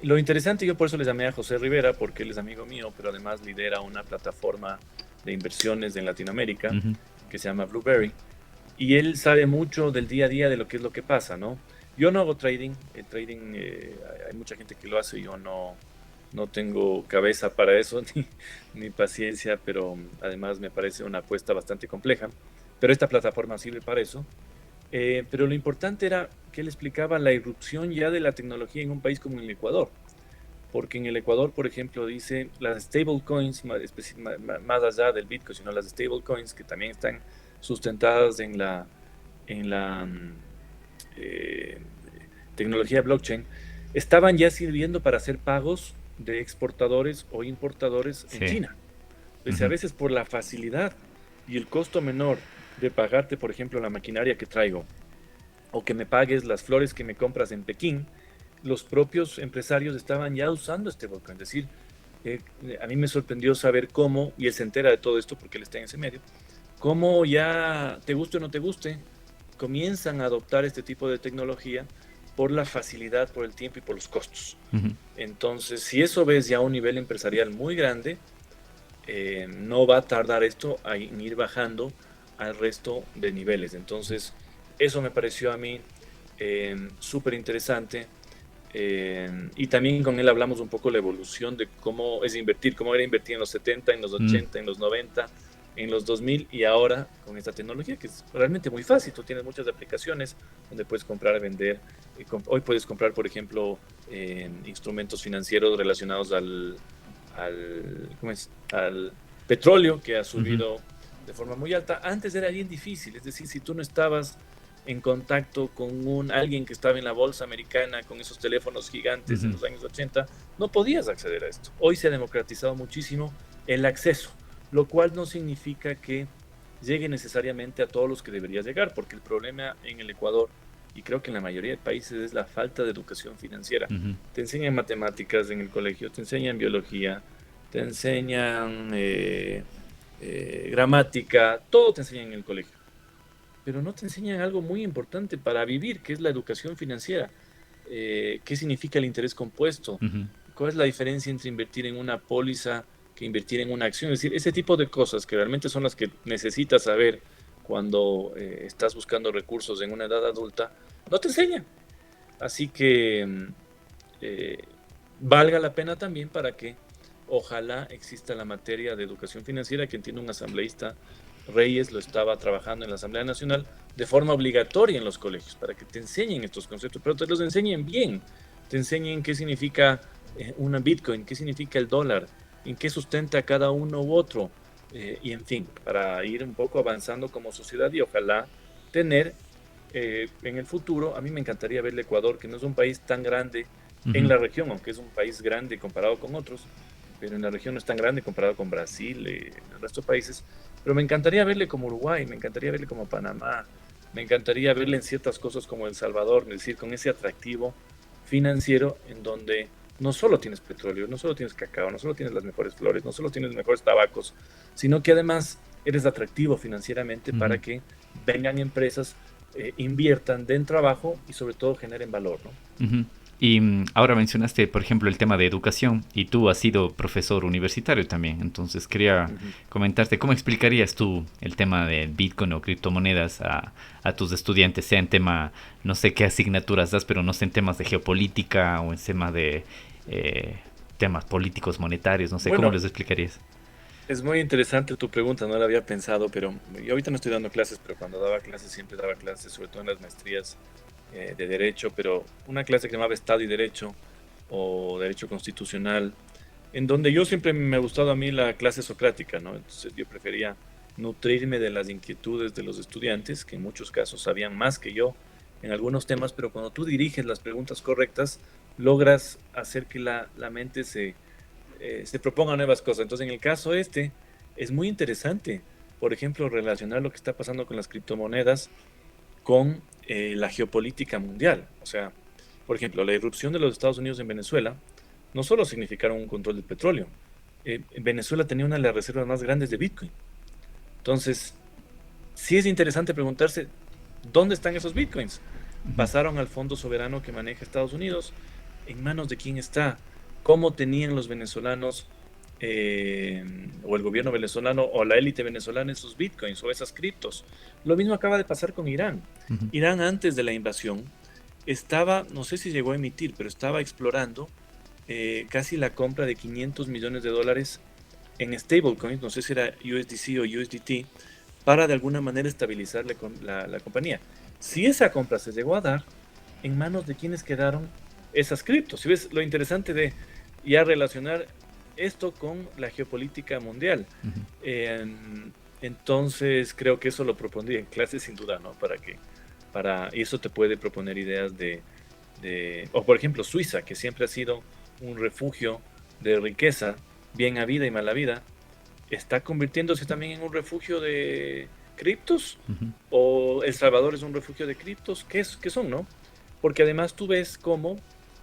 Lo interesante, yo por eso le llamé a José Rivera, porque él es amigo mío, pero además lidera una plataforma de inversiones en Latinoamérica Ujú. que se llama Blueberry. Y él sabe mucho del día a día de lo que es lo que pasa, ¿no? Yo no hago trading. El trading, hay mucha gente que lo hace, yo no tengo cabeza para eso, ni paciencia, pero además me parece una apuesta bastante compleja. Pero esta plataforma sirve para eso. Pero lo importante era que él explicaba la irrupción ya de la tecnología en un país como el Ecuador. Porque en el Ecuador, por ejemplo, dice las stablecoins, más allá del Bitcoin, sino las stablecoins que también están sustentadas en la eh, tecnología blockchain, estaban ya sirviendo para hacer pagos de exportadores o importadores en Sí. China. Entonces, a Ujú. veces por la facilidad y el costo menor de pagarte, por ejemplo, la maquinaria que traigo, o que me pagues las flores que me compras en Pekín, los propios empresarios estaban ya usando este volcán. Es decir, a mí me sorprendió saber cómo, y él se entera de todo esto porque él está en ese medio, cómo ya, te guste o no te guste, comienzan a adoptar este tipo de tecnología por la facilidad, por el tiempo y por los costos. Ujú. Entonces, si eso ves ya a un nivel empresarial muy grande, no va a tardar esto en ir bajando al resto de niveles. Entonces, eso me pareció a mí súper interesante. Y también con él hablamos un poco la evolución de cómo es invertir, cómo era invertir en los 70, en los Mm. 80, en los 90, en los 2000 y ahora con esta tecnología que es realmente muy fácil. Tú tienes muchas aplicaciones donde puedes comprar, vender. Hoy puedes comprar, por ejemplo, instrumentos financieros relacionados ¿cómo es? Al petróleo que ha Ujú. subido de forma muy alta. Antes era bien difícil, es decir, si tú no estabas en contacto con alguien que estaba en la bolsa americana con esos teléfonos gigantes en Ujú. los años 80, no podías acceder a esto. Hoy se ha democratizado muchísimo el acceso, lo cual no significa que llegue necesariamente a todos los que debería llegar, porque el problema en el Ecuador, y creo que en la mayoría de países, es la falta de educación financiera. Ujú. Te enseñan matemáticas en el colegio, te enseñan biología, te enseñan gramática, todo te enseñan en el colegio, pero no te enseñan algo muy importante para vivir, que es la educación financiera. ¿Qué significa el interés compuesto? Ujú. ¿Cuál es la diferencia entre invertir en una póliza que invertir en una acción? Es decir, ese tipo de cosas que realmente son las que necesitas saber cuando estás buscando recursos en una edad adulta, no te enseñan. Así que eh, valga la pena también para que ojalá exista la materia de educación financiera que entiende un asambleísta Reyes lo estaba trabajando en la Asamblea Nacional de forma obligatoria en los colegios, para que te enseñen estos conceptos, pero te los enseñen bien, te enseñen qué significa una Bitcoin, qué significa el dólar, en qué sustenta cada uno u otro, y en fin, para ir un poco avanzando como sociedad y ojalá tener en el futuro. A mí me encantaría ver el Ecuador, que no es un país tan grande en la región, aunque es un país grande comparado con otros, pero en la región no es tan grande comparado con Brasil, el resto de países, pero me encantaría verle como Uruguay, me encantaría verle como Panamá, me encantaría verle en ciertas cosas como El Salvador, es decir, con ese atractivo financiero en donde no solo tienes petróleo, no solo tienes cacao, no solo tienes las mejores flores, no solo tienes los mejores tabacos, sino que además eres atractivo financieramente para que vengan empresas, inviertan, den trabajo y sobre todo generen valor, ¿no? Y ahora mencionaste, por ejemplo, el tema de educación y tú has sido profesor universitario también. Entonces quería comentarte, ¿cómo explicarías tú el tema de Bitcoin o criptomonedas a tus estudiantes? Sea en tema, no sé qué asignaturas das, pero no sé, en temas de geopolítica o en tema de temas políticos monetarios, no sé, Bueno, ¿cómo les explicarías? es muy interesante tu pregunta, no la había pensado, pero yo ahorita no estoy dando clases, pero cuando daba clases siempre daba clases, sobre todo en las maestrías de Derecho, pero una clase que llamaba Estado y Derecho o Derecho Constitucional, en donde yo siempre me ha gustado a mí la clase socrática, ¿no? Entonces yo prefería nutrirme de las inquietudes de los estudiantes, que en muchos casos sabían más que yo en algunos temas, pero cuando tú diriges las preguntas correctas, logras hacer que la mente se proponga nuevas cosas. Entonces, en el caso este, es muy interesante, por ejemplo, relacionar lo que está pasando con las criptomonedas con la geopolítica mundial. O sea, por ejemplo, la irrupción de los Estados Unidos en Venezuela no solo significaron un control del petróleo. Venezuela tenía una de las reservas más grandes de Bitcoin. Entonces, sí es interesante preguntarse, ¿dónde están esos Bitcoins? Pasaron al fondo soberano que maneja Estados Unidos. ¿En manos de quién está? ¿Cómo tenían los venezolanos o el gobierno venezolano o la élite venezolana esos bitcoins o esas criptos? Lo mismo acaba de pasar con Irán. Irán, antes de la invasión, estaba, no sé si llegó a emitir, pero estaba explorando casi la compra de $500 millones en stablecoins, no sé si era USDC o USDT, para de alguna manera estabilizarle con la compañía. Si esa compra se llegó a dar, ¿en manos de quiénes quedaron esas criptos? Si ves lo interesante de ya relacionar esto con la geopolítica mundial. Entonces creo que eso lo propondría en clase sin duda, ¿no? Y eso te puede proponer ideas o por ejemplo Suiza, que siempre ha sido un refugio de riqueza, bien habida y mala vida, está convirtiéndose también en un refugio de criptos, o El Salvador es un refugio de criptos. ¿Qué son, no? Porque además tú ves cómo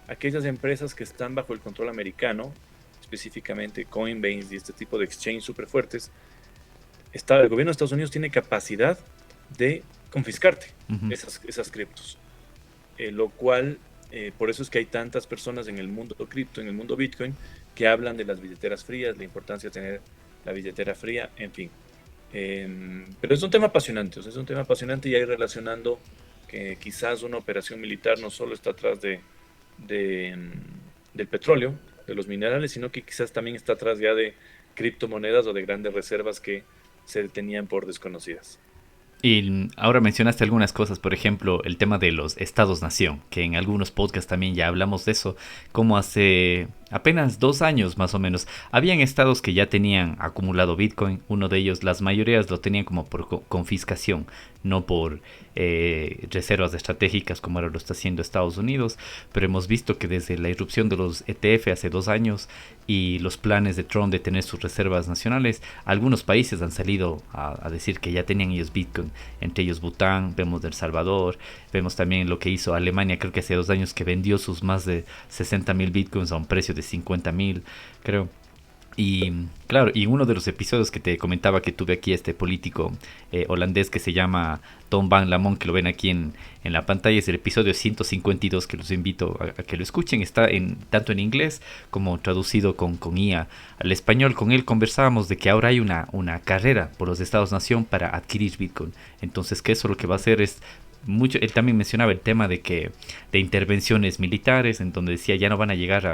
aquellas empresas que están bajo el control americano, específicamente Coinbase y este tipo de exchange súper fuertes, el gobierno de Estados Unidos tiene capacidad de confiscarte esas criptos. Lo cual, por eso es que hay tantas personas en el mundo cripto, en el mundo Bitcoin, que hablan de las billeteras frías, la importancia de tener la billetera fría, en fin. Pero es un tema apasionante, o sea, es un tema apasionante, y ahí relacionando que quizás una operación militar no solo está atrás del petróleo, de los minerales, sino que quizás también está atrás ya de criptomonedas o de grandes reservas que se tenían por desconocidas. Y ahora mencionaste algunas cosas, por ejemplo, el tema de los estados-nación, que en algunos podcasts también ya hablamos de eso, como hace apenas 2 años más o menos, habían estados que ya tenían acumulado Bitcoin. Uno de ellos, las mayorías lo tenían como por confiscación, no por reservas estratégicas como ahora lo está haciendo Estados Unidos, pero hemos visto que desde la irrupción de los ETF hace 2 años y los planes de Trump de tener sus reservas nacionales, algunos países han salido a decir que ya tenían ellos Bitcoin, entre ellos Bután, vemos de El Salvador, vemos también lo que hizo Alemania, creo que hace 2 años, que vendió sus más de 60,000 Bitcoins a un precio de 50,000, creo. Y claro, y uno de los episodios que te comentaba que tuve aquí, este político holandés que se llama Tom Van Lamont, que lo ven aquí en la pantalla, es el episodio 152, que los invito a que lo escuchen. Está tanto en inglés como traducido con IA al español. Con él conversábamos de que ahora hay una carrera por los estados-nación para adquirir Bitcoin. Entonces que eso lo que va a hacer es mucho, él también mencionaba el tema de intervenciones militares, en donde decía ya no van a llegar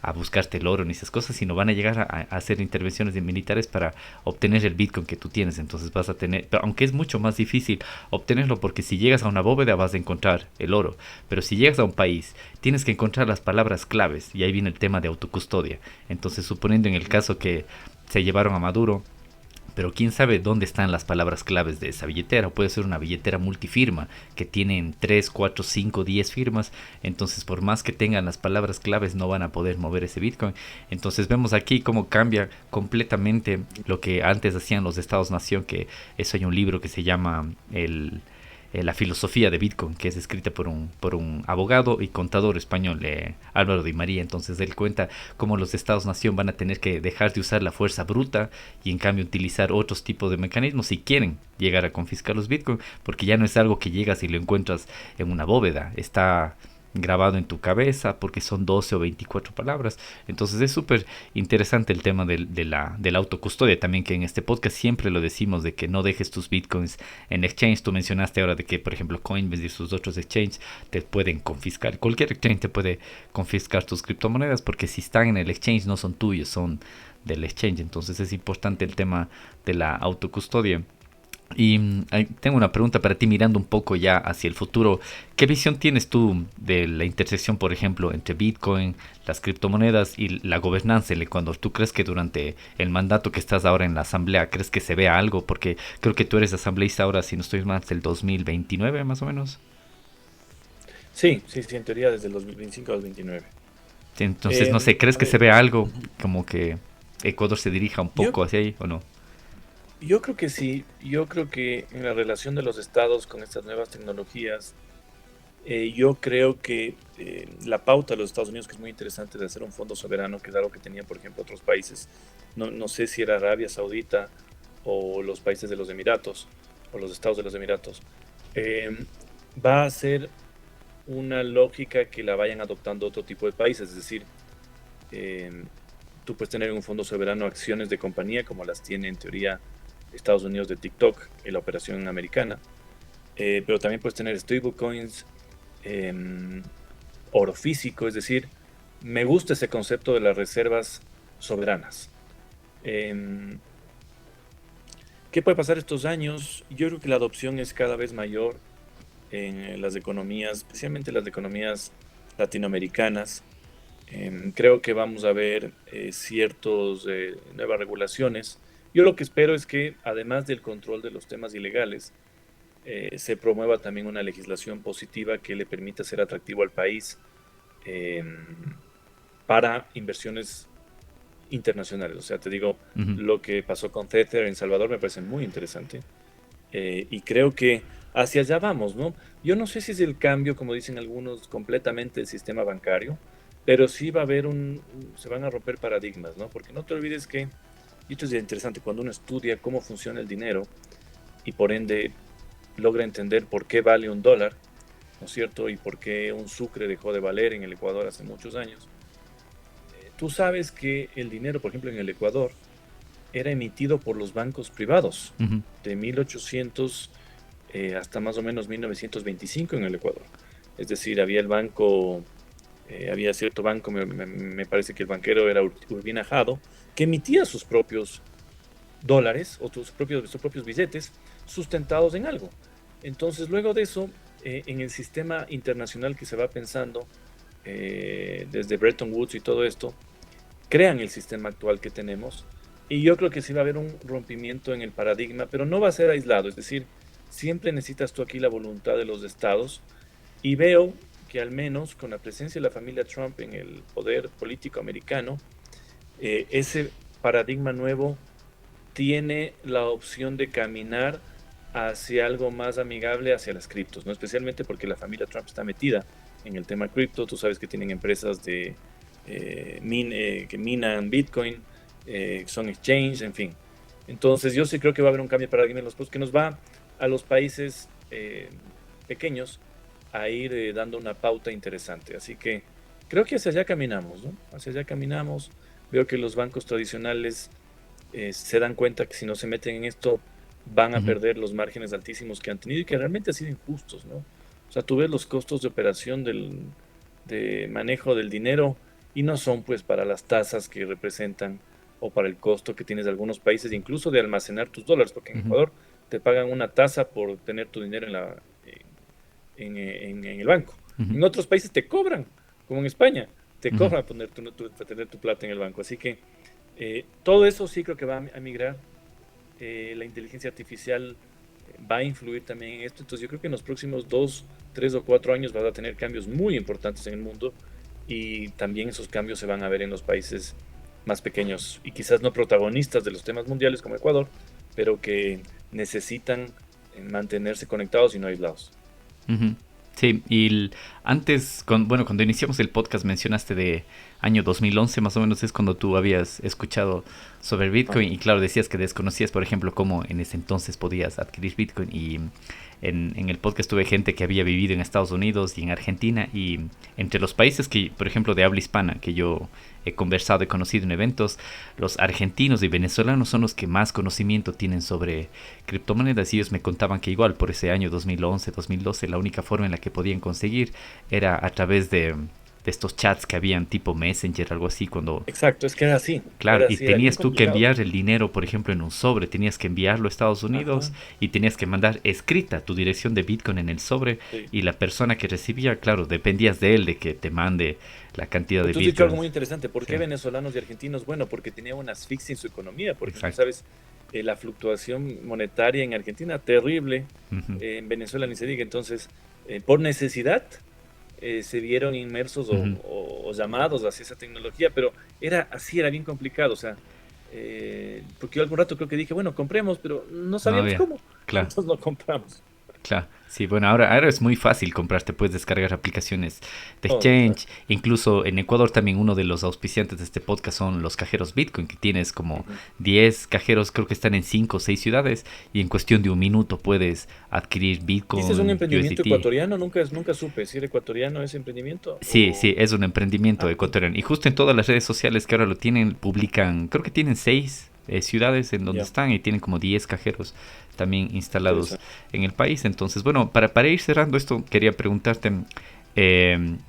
a buscarte el oro ni esas cosas, sino van a llegar a hacer intervenciones de militares para obtener el Bitcoin que tú tienes. Entonces vas a tener, pero aunque es mucho más difícil obtenerlo, porque si llegas a una bóveda vas a encontrar el oro, pero si llegas a un país tienes que encontrar las palabras claves, y ahí viene el tema de autocustodia. Entonces, suponiendo en el caso que se llevaron a Maduro, pero quién sabe dónde están las palabras claves de esa billetera. Puede ser una billetera multifirma que tienen 3 4 5 10 firmas. Entonces, por más que tengan las palabras claves, no van a poder mover ese Bitcoin. Entonces, vemos aquí cómo cambia completamente lo que antes hacían los estados-nación. Que eso, hay un libro que se llama La filosofía de Bitcoin, que es escrita por un abogado y contador español, Álvaro Di María. Entonces él cuenta cómo los estados-nación van a tener que dejar de usar la fuerza bruta y en cambio utilizar otros tipos de mecanismos si quieren llegar a confiscar los Bitcoin, porque ya no es algo que llegas y lo encuentras en una bóveda, está grabado en tu cabeza porque son 12 o 24 palabras. Entonces es súper interesante el tema de la autocustodia también, que en este podcast siempre lo decimos, de que no dejes tus bitcoins en exchange. Tú mencionaste ahora de que, por ejemplo, Coinbase y sus otros exchanges te pueden confiscar, cualquier exchange te puede confiscar tus criptomonedas, porque si están en el exchange no son tuyos, son del exchange. Entonces es importante el tema de la autocustodia. Y tengo una pregunta para ti, mirando un poco ya hacia el futuro. ¿Qué visión tienes tú de la intersección, por ejemplo, entre Bitcoin, las criptomonedas y la gobernanza en Ecuador? ¿Tú crees que durante el mandato que estás ahora en la asamblea, crees que se vea algo? Porque creo que tú eres asambleísta ahora, si no estoy mal, del 2029 más o menos. Sí, sí, sí, en teoría desde el 2025 al 29. Sí, entonces, no sé, ¿crees A que se ver, vea algo como que Ecuador se dirija un yo, poco hacia ahí o no? yo creo que sí, yo creo que en la relación de los estados con estas nuevas tecnologías, yo creo que la pauta de los Estados Unidos, que es muy interesante, de hacer un fondo soberano, que es algo que tenían, por ejemplo, otros países, no sé si era Arabia Saudita o los países de los Emiratos, o los estados de los Emiratos, eh, va a ser una lógica que la vayan adoptando otro tipo de países, es decir, eh, tú puedes tener en un fondo soberano acciones de compañía, como las tiene en teoría Estados Unidos de TikTok en la operación americana, pero también puedes tener stablecoins, eh, oro físico, es decir, me gusta ese concepto de las reservas soberanas. Eh, ¿Qué puede pasar estos años? Yo creo que la adopción es cada vez mayor en las economías, especialmente las economías latinoamericanas. Creo que vamos a ver ciertas nuevas regulaciones. Yo lo que espero es que, además del control de los temas ilegales, se promueva también una legislación positiva que le permita ser atractivo al país eh, para inversiones internacionales. O sea, te digo, Ujú. lo que pasó con Tether en Salvador me parece muy interesante. Y creo que hacia allá vamos, ¿no? Yo no sé si es el cambio, como dicen algunos, completamente del sistema bancario, pero sí va a haber se van a romper paradigmas, ¿no? Porque no te olvides que, y esto es interesante, cuando uno estudia cómo funciona el dinero y por ende logra entender por qué vale un dólar, ¿no es cierto? Y por qué un sucre dejó de valer en el Ecuador hace muchos años. Tú sabes que el dinero, por ejemplo, en el Ecuador, era emitido por los bancos privados Ujú. de 1800 hasta más o menos 1925 en el Ecuador. Es decir, había el banco, había cierto banco, me parece que el banquero era Urbina Jado, que emitía sus propios dólares o sus propios billetes sustentados en algo. Entonces, luego de eso, en el sistema internacional que se va pensando, desde Bretton Woods y todo esto, crean el sistema actual que tenemos. Y yo creo que sí va a haber un rompimiento en el paradigma, pero no va a ser aislado. Es decir, siempre necesitas tú aquí la voluntad de los estados. Y veo que al menos con la presencia de la familia Trump en el poder político americano, ese paradigma nuevo tiene la opción de caminar hacia algo más amigable hacia las criptos, ¿no? Especialmente porque la familia Trump está metida en el tema cripto. Tú sabes que tienen empresas que minan Bitcoin, son exchange, en fin. Entonces yo sí creo que va a haber un cambio de paradigma en los que nos va a los países pequeños a ir dando una pauta interesante. Así que creo que hacia allá caminamos, ¿no? Hacia allá caminamos. Veo que los bancos tradicionales se dan cuenta que si no se meten en esto van a Ujú, perder los márgenes altísimos que han tenido y que realmente han sido injustos, ¿no? O sea, tú ves los costos de operación de manejo del dinero y no son pues para las tasas que representan o para el costo que tienes de algunos países, incluso de almacenar tus dólares, porque en ujú, Ecuador te pagan una tasa por tener tu dinero en el banco. ujú, En otros países te cobran, como en España, te ujú, cobran para tener tu plata en el banco. Así que todo eso sí creo que va a migrar. La inteligencia artificial va a influir también en esto. Entonces yo creo que en los próximos 2, 3 o 4 años vas a tener cambios muy importantes en el mundo y también esos cambios se van a ver en los países más pequeños y quizás no protagonistas de los temas mundiales como Ecuador, pero que necesitan mantenerse conectados y no aislados. ujú. Sí, y antes, bueno, cuando iniciamos el podcast mencionaste de año 2011, más o menos es cuando tú habías escuchado sobre Bitcoin Ajá. y claro, decías que desconocías, por ejemplo, cómo en ese entonces podías adquirir Bitcoin y en el podcast tuve gente que había vivido en Estados Unidos y en Argentina y entre los países que, por ejemplo, de habla hispana que yo he conversado, he conocido en eventos, los argentinos y venezolanos son los que más conocimiento tienen sobre criptomonedas y ellos me contaban que igual por ese año 2011, 2012 la única forma en la que podían conseguir era a través de estos chats que habían tipo Messenger, algo así, cuando. Exacto, es que Claro, y era bien tenías tú que complicado. enviar el dinero, por ejemplo, en un sobre, tenías que enviarlo a Estados Ajá, Unidos y tenías que mandar escrita tu dirección de Bitcoin en el sobre sí. y la persona que recibía, claro, dependías de él, de que te mande la cantidad Pero de tú has dicho algo Bitcoins. muy interesante. ¿Por Sí, qué venezolanos y argentinos? Bueno, porque tenían una asfixia en su economía. Por ejemplo, exacto. sabes, la fluctuación monetaria en Argentina, terrible. Ujú, En Venezuela ni se diga. Entonces, por necesidad, se vieron inmersos ujú. o llamados hacia esa tecnología, pero era así, era bien complicado. O sea, porque yo algún rato creo que dije, bueno, compremos, pero no No sabíamos había, cómo. claro. Entonces no compramos. Claro, sí, bueno, ahora es muy fácil comprarte, puedes descargar aplicaciones de Oh, claro. exchange, incluso en Ecuador también uno de los auspiciantes de este podcast son los cajeros Bitcoin, que tienes como Ujú. 10 cajeros, creo que están en 5 o 6 ciudades, y en cuestión de un minuto puedes adquirir ¿Y este es un Bitcoin, emprendimiento USDT. ecuatoriano? Nunca supe si era ecuatoriano ese emprendimiento Sí, o... sí, es un emprendimiento Ah, ecuatoriano. Y justo en todas las redes sociales que ahora lo tienen, publican, creo que tienen 6 ciudades en donde ya, están y tienen como 10 cajeros también instalados interesante. en el país. Entonces, bueno, para ir cerrando esto, quería preguntarte,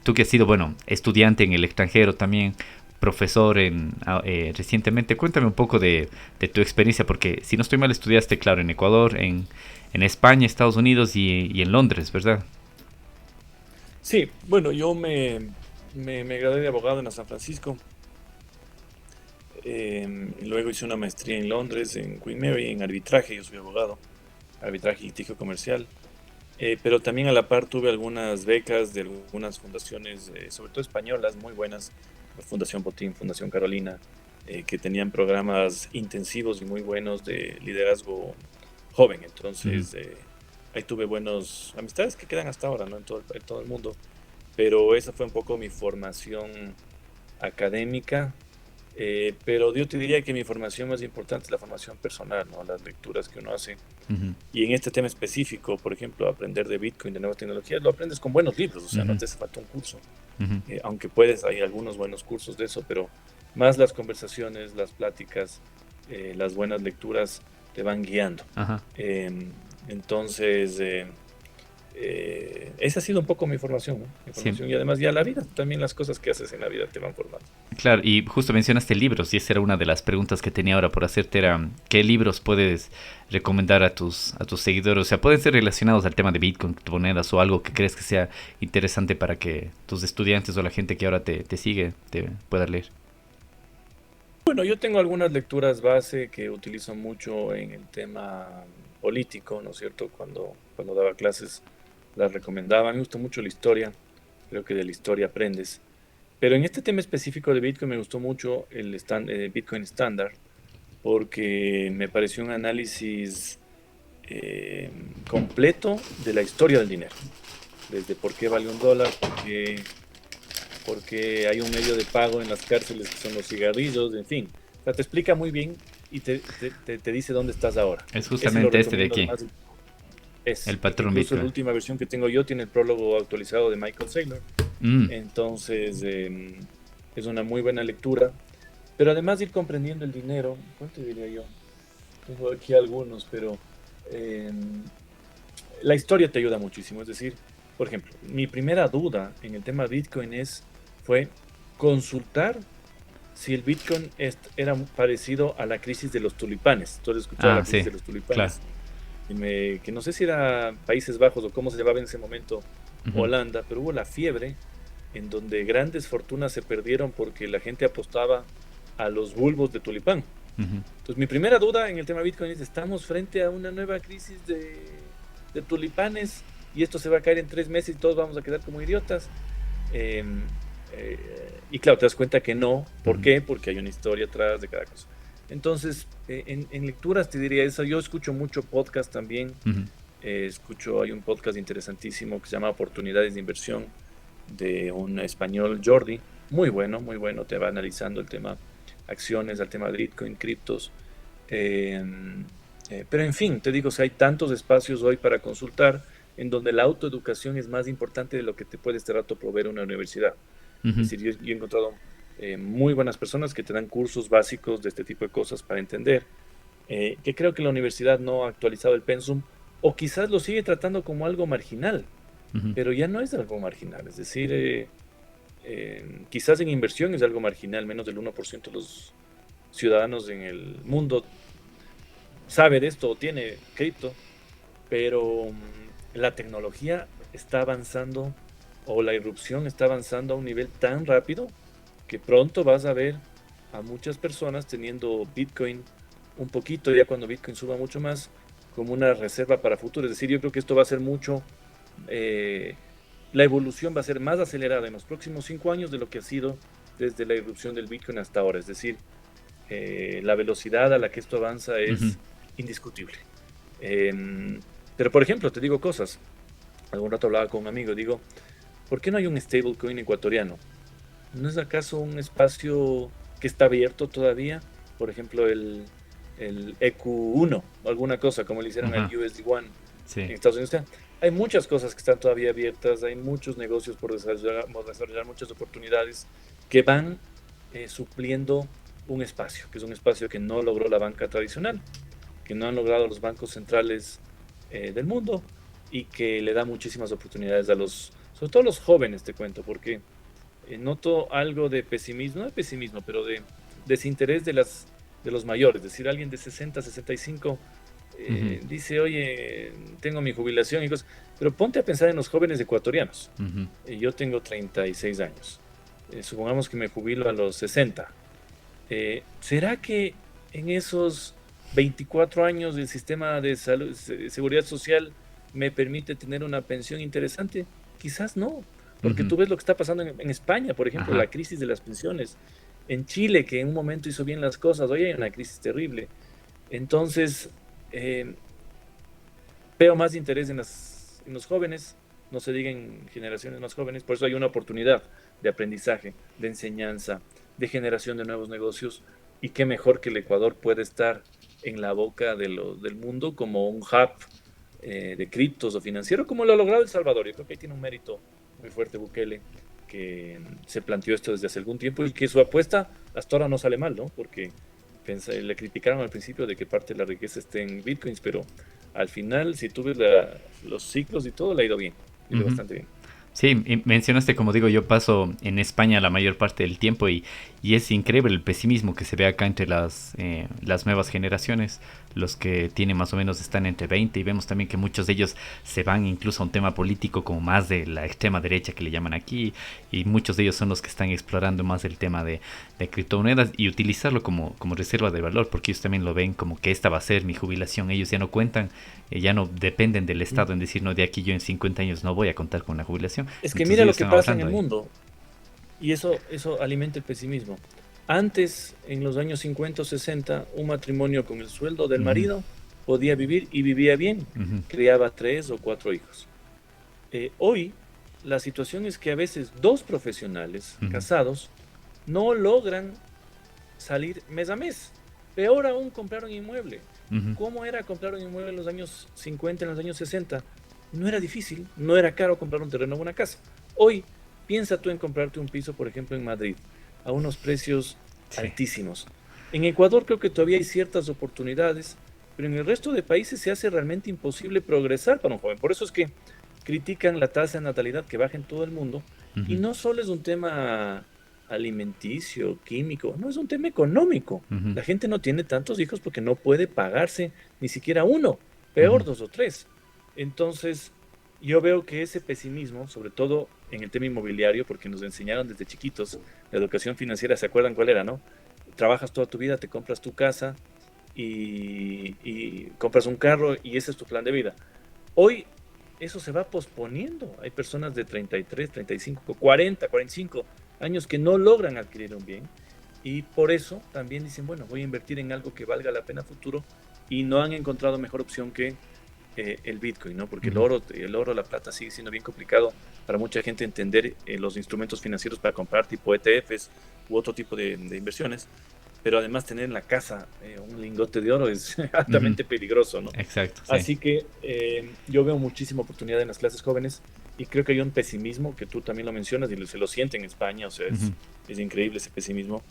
tú que has sido, bueno, estudiante en el extranjero también, profesor recientemente, cuéntame un poco de tu experiencia, porque si no estoy mal, estudiaste, claro, en Ecuador, en España, Estados Unidos y en Londres, ¿verdad? Sí, bueno, me gradué de abogado en la San Francisco. Y luego hice una maestría en Londres, en Queen Mary, en arbitraje. Yo soy abogado, arbitraje y litigio comercial. Pero también a la par tuve algunas becas de algunas fundaciones, sobre todo españolas, muy buenas. Fundación Botín, Fundación Carolina, que tenían programas intensivos y muy buenos de liderazgo joven. Ujú, Entonces, ahí tuve buenos amistades que quedan hasta ahora, ¿no? En todo el mundo. Pero esa fue un poco mi formación académica. Pero yo te diría que mi formación más importante es la formación personal, ¿no? Las lecturas que uno hace. ujú, Y en este tema específico, por ejemplo, aprender de Bitcoin, de nuevas tecnologías, lo aprendes con buenos libros, o sea, no ujú, te hace falta un curso. ujú. Aunque puedes, hay algunos buenos cursos de eso, pero más las conversaciones, las pláticas, las buenas lecturas te van guiando. Ajá. Eh, entonces, esa ha sido un poco mi formación, ¿no? Mi Sí, formación y además ya la vida, también las cosas que haces en la vida te van formando. claro, y justo mencionaste libros, y esa era una de las preguntas que tenía ahora por hacerte, era ¿qué libros puedes recomendar a tus seguidores? O sea, pueden ser relacionados al tema de Bitcoin, criptomonedas o algo que crees que sea interesante para que tus estudiantes o la gente que ahora te sigue te pueda leer. Bueno, yo tengo algunas lecturas base que utilizo mucho en el tema político, ¿no es cierto? Cuando daba clases las recomendaba. Me gusta mucho la historia, creo que de la historia aprendes. Pero en este tema específico de Bitcoin me gustó mucho el Bitcoin Standard porque me pareció un análisis eh, completo de la historia del dinero. Desde por qué vale un dólar, porque hay un medio de pago en las cárceles que son los cigarrillos, en fin. O sea, te explica muy bien y te dice dónde estás ahora. Es Ese lo justamente este de recomiendo aquí, además. el Que patrón incluso la Bitcoin. última versión que tengo yo tiene el prólogo actualizado de Michael Saylor. Mm, Entonces, es una muy buena lectura. Pero además de ir comprendiendo el dinero, ¿cuánto diría yo? Tengo aquí algunos, pero eh, la historia te ayuda muchísimo. Es decir, por ejemplo, mi primera duda en el tema Bitcoin fue consultar si el Bitcoin era parecido a la crisis de los tulipanes. ¿Tú has escuchado la Ah, crisis sí, de los claro. tulipanes? Que no sé si era Países Bajos o cómo se llamaba en ese momento Ujú, Holanda, pero hubo la fiebre en donde grandes fortunas se perdieron porque la gente apostaba a los bulbos de tulipán. ujú, Entonces, mi primera duda en el tema Bitcoin es, ¿estamos frente a una nueva crisis de tulipanes y esto se va a caer en 3 meses y todos vamos a quedar como idiotas? Eh, y claro, te das cuenta que no. ¿Por ujú, qué? Porque hay una historia atrás de cada cosa. Entonces, en lecturas te diría eso. Yo escucho mucho podcast también. ujú. Hay un podcast interesantísimo que se llama Oportunidades de Inversión de un español, Jordi. Muy bueno, muy bueno. Te va analizando el tema acciones, el tema de Bitcoin, criptos. Eh, pero en fin, te digo, si hay tantos espacios hoy para consultar en donde la autoeducación es más importante de lo que te puede este rato proveer una universidad. Es Ujú, decir, yo he encontrado muy buenas personas que te dan cursos básicos de este tipo de cosas para entender, que creo que la universidad no ha actualizado el pensum o quizás lo sigue tratando como algo marginal, ujú. pero ya no es algo marginal. Es decir, quizás en inversión es algo marginal, menos del 1% de los ciudadanos en el mundo sabe de esto o tiene cripto, pero la tecnología está avanzando o la irrupción está avanzando a un nivel tan rápido que pronto vas a ver a muchas personas teniendo Bitcoin un poquito, ya cuando Bitcoin suba mucho más, como una reserva para futuro. Es decir, yo creo que esto va a ser mucho, eh, la evolución va a ser más acelerada en los próximos 5 años de lo que ha sido desde la irrupción del Bitcoin hasta ahora. Es decir, la velocidad a la que esto avanza Ujú, es indiscutible. Em, pero, por ejemplo, te digo cosas. Algún rato hablaba con un amigo, digo, ¿por qué no hay un stablecoin ecuatoriano? ¿No es acaso un espacio que está abierto todavía? Por ejemplo, el EQ1 o alguna cosa, como le hicieron al ajá, USD1 sí. en Estados Unidos. Hay muchas cosas que están todavía abiertas, hay muchos negocios por desarrollar muchas oportunidades que van supliendo un espacio, que es un espacio que no logró la banca tradicional, que no han logrado los bancos centrales del mundo y que le da muchísimas oportunidades sobre todo a los jóvenes, te cuento, porque noto algo de pesimismo, no de pesimismo, pero de desinterés de los mayores. Es decir, alguien de 60, 65 Ujú, dice, oye, tengo mi jubilación y cosas, pero ponte a pensar en los jóvenes ecuatorianos. ujú, Yo tengo 36 años. Supongamos que me jubilo a los 60. ¿Será que en esos 24 años el sistema de salud, seguridad social me permite tener una pensión interesante? Quizás no, porque ujú. tú ves lo que está pasando en España, por ejemplo, la Ajá. crisis de las pensiones. En Chile, que en un momento hizo bien las cosas, hoy hay una crisis terrible. Entonces, eh, veo más interés en los jóvenes, no se diga en generaciones más jóvenes, por eso hay una oportunidad de aprendizaje, de enseñanza, de generación de nuevos negocios, y qué mejor que el Ecuador puede estar en la boca del mundo como un hub de criptos o financiero, como lo ha logrado El Salvador. Yo creo que ahí tiene un mérito muy fuerte Bukele, que se planteó esto desde hace algún tiempo y que su apuesta hasta ahora no sale mal, ¿no? Porque le criticaron al principio de que parte de la riqueza esté en bitcoins, pero al final, si tú ves los ciclos y todo, le ha ido bien, le ha ido Ujú. bastante bien. Sí, y mencionaste, como digo, yo paso en España la mayor parte del tiempo y es increíble el pesimismo que se ve acá entre las nuevas generaciones, los que tienen más o menos están entre 20 y vemos también que muchos de ellos se van incluso a un tema político como más de la extrema derecha que le llaman aquí y muchos de ellos son los que están explorando más el tema de criptomonedas y utilizarlo como reserva de valor porque ellos también lo ven como que esta va a ser mi jubilación, ellos ya no cuentan, ya no dependen del Estado en decir, no, de aquí yo en 50 años no voy a contar con la jubilación. Es que Entonces mira ellos lo que están pasa en ahorrando el ahí. mundo, y eso alimenta el pesimismo. Antes, en los años 50 o 60, un matrimonio con el sueldo del Ujú, marido podía vivir y vivía bien, ujú, criaba 3 o 4 hijos. Hoy, la situación es que a veces dos profesionales ujú, casados no logran salir mes a mes. Peor aún, comprar un inmueble. ujú. ¿Cómo era comprar un inmueble en los años 50, en los años 60? No era difícil, no era caro comprar un terreno o una casa. Hoy, piensa tú en comprarte un piso, por ejemplo, en Madrid, a unos precios Sí. altísimos. En Ecuador creo que todavía hay ciertas oportunidades, pero en el resto de países se hace realmente imposible progresar para un joven. Por eso es que critican la tasa de natalidad que baja en todo el mundo, y Ujú, no solo es un tema alimenticio, químico, no es un tema económico. ujú, La gente no tiene tantos hijos porque no puede pagarse ni siquiera uno, peor ujú, dos o tres. Entonces, yo veo que ese pesimismo, sobre todo en el tema inmobiliario, porque nos enseñaron desde chiquitos, la educación financiera, ¿se acuerdan cuál era, no? Trabajas toda tu vida, te compras tu casa y compras un carro y ese es tu plan de vida. Hoy eso se va posponiendo. Hay personas de 33, 35, 40, 45 años que no logran adquirir un bien y por eso también dicen, bueno, voy a invertir en algo que valga la pena a futuro y no han encontrado mejor opción que el Bitcoin, ¿no? Porque ujú. el oro, la plata sigue siendo bien complicado para mucha gente entender los instrumentos financieros para comprar tipo ETFs u otro tipo de inversiones, pero además tener en la casa un lingote de oro es Ujú, altamente peligroso, ¿no? exacto, sí. Así que yo veo muchísima oportunidad en las clases jóvenes y creo que hay un pesimismo que tú también lo mencionas y se lo siente en España, o sea, Ujú, es increíble ese pesimismo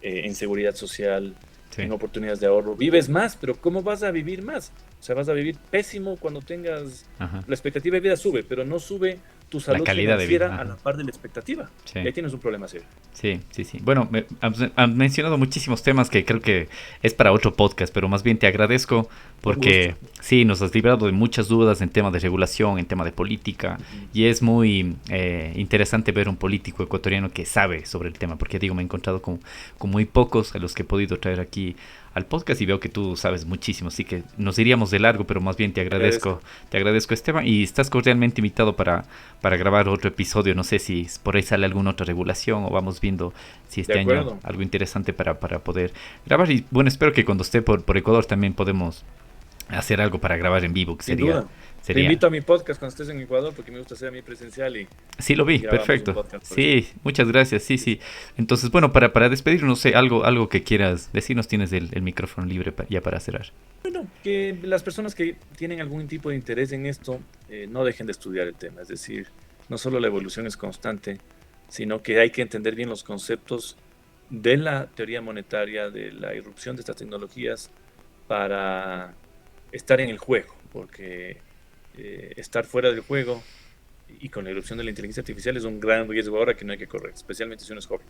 en seguridad social, sí. en oportunidades de ahorro. Vives más, pero ¿cómo vas a vivir más? O sea, vas a vivir pésimo cuando tengas, Ajá. la expectativa de vida sube, pero no sube tu La salud calidad de vida. financiera a Ajá. la par de la expectativa. Y Sí. ahí tienes un problema serio. Sí, sí, sí. Bueno, has mencionado muchísimos temas que creo que es para otro podcast, pero más bien te agradezco Con gusto. porque sí, nos has librado de muchas dudas en tema de regulación, en tema de política, Ujú. y es muy interesante ver un político ecuatoriano que sabe sobre el tema, porque digo, me he encontrado con muy pocos a los que he podido traer aquí al podcast y veo que tú sabes muchísimo, así que nos iríamos de largo, pero más bien Agradezco. te agradezco Esteban, y estás cordialmente invitado para grabar otro episodio. No sé si por ahí sale alguna otra regulación o vamos viendo si De este año acuerdo. algo interesante para poder grabar. Y bueno, espero que cuando esté por Ecuador también podemos hacer algo para grabar en vivo, que Sin duda. Te sería... invito a mi podcast cuando estés en Ecuador porque me gusta hacer a mí presencial Sí, lo y vi, grabamos un perfecto. podcast por eso. Sí, muchas gracias, sí, sí. Entonces, bueno, para despedirnos, no sé, algo que quieras decirnos, tienes el micrófono libre ya para cerrar. Bueno, que las personas que tienen algún tipo de interés en esto no dejen de estudiar el tema. Es decir, no solo la evolución es constante, sino que hay que entender bien los conceptos de la teoría monetaria, de la irrupción de estas tecnologías para estar en el juego, porque estar fuera del juego y con la irrupción de la inteligencia artificial es un gran riesgo ahora que no hay que correr, especialmente si uno es joven.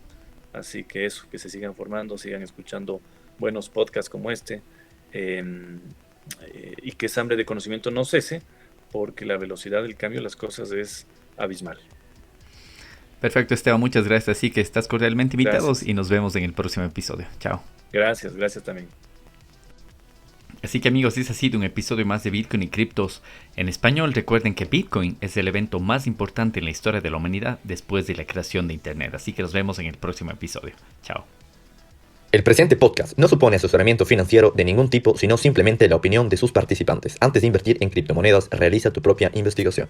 Así que eso, que se sigan formando, sigan escuchando buenos podcasts como este eh, y que esa hambre de conocimiento no cese, porque la velocidad del cambio de las cosas es abismal. Perfecto, Esteban, muchas gracias. Así que estás cordialmente invitados Gracias, y nos vemos en el próximo episodio. Chao. gracias, gracias también. Así que amigos, ese ha sido un episodio más de Bitcoin y criptos en español. Recuerden que Bitcoin es el evento más importante en la historia de la humanidad después de la creación de Internet. Así que nos vemos en el próximo episodio. Chao. El presente podcast no supone asesoramiento financiero de ningún tipo, sino simplemente la opinión de sus participantes. Antes de invertir en criptomonedas, realiza tu propia investigación.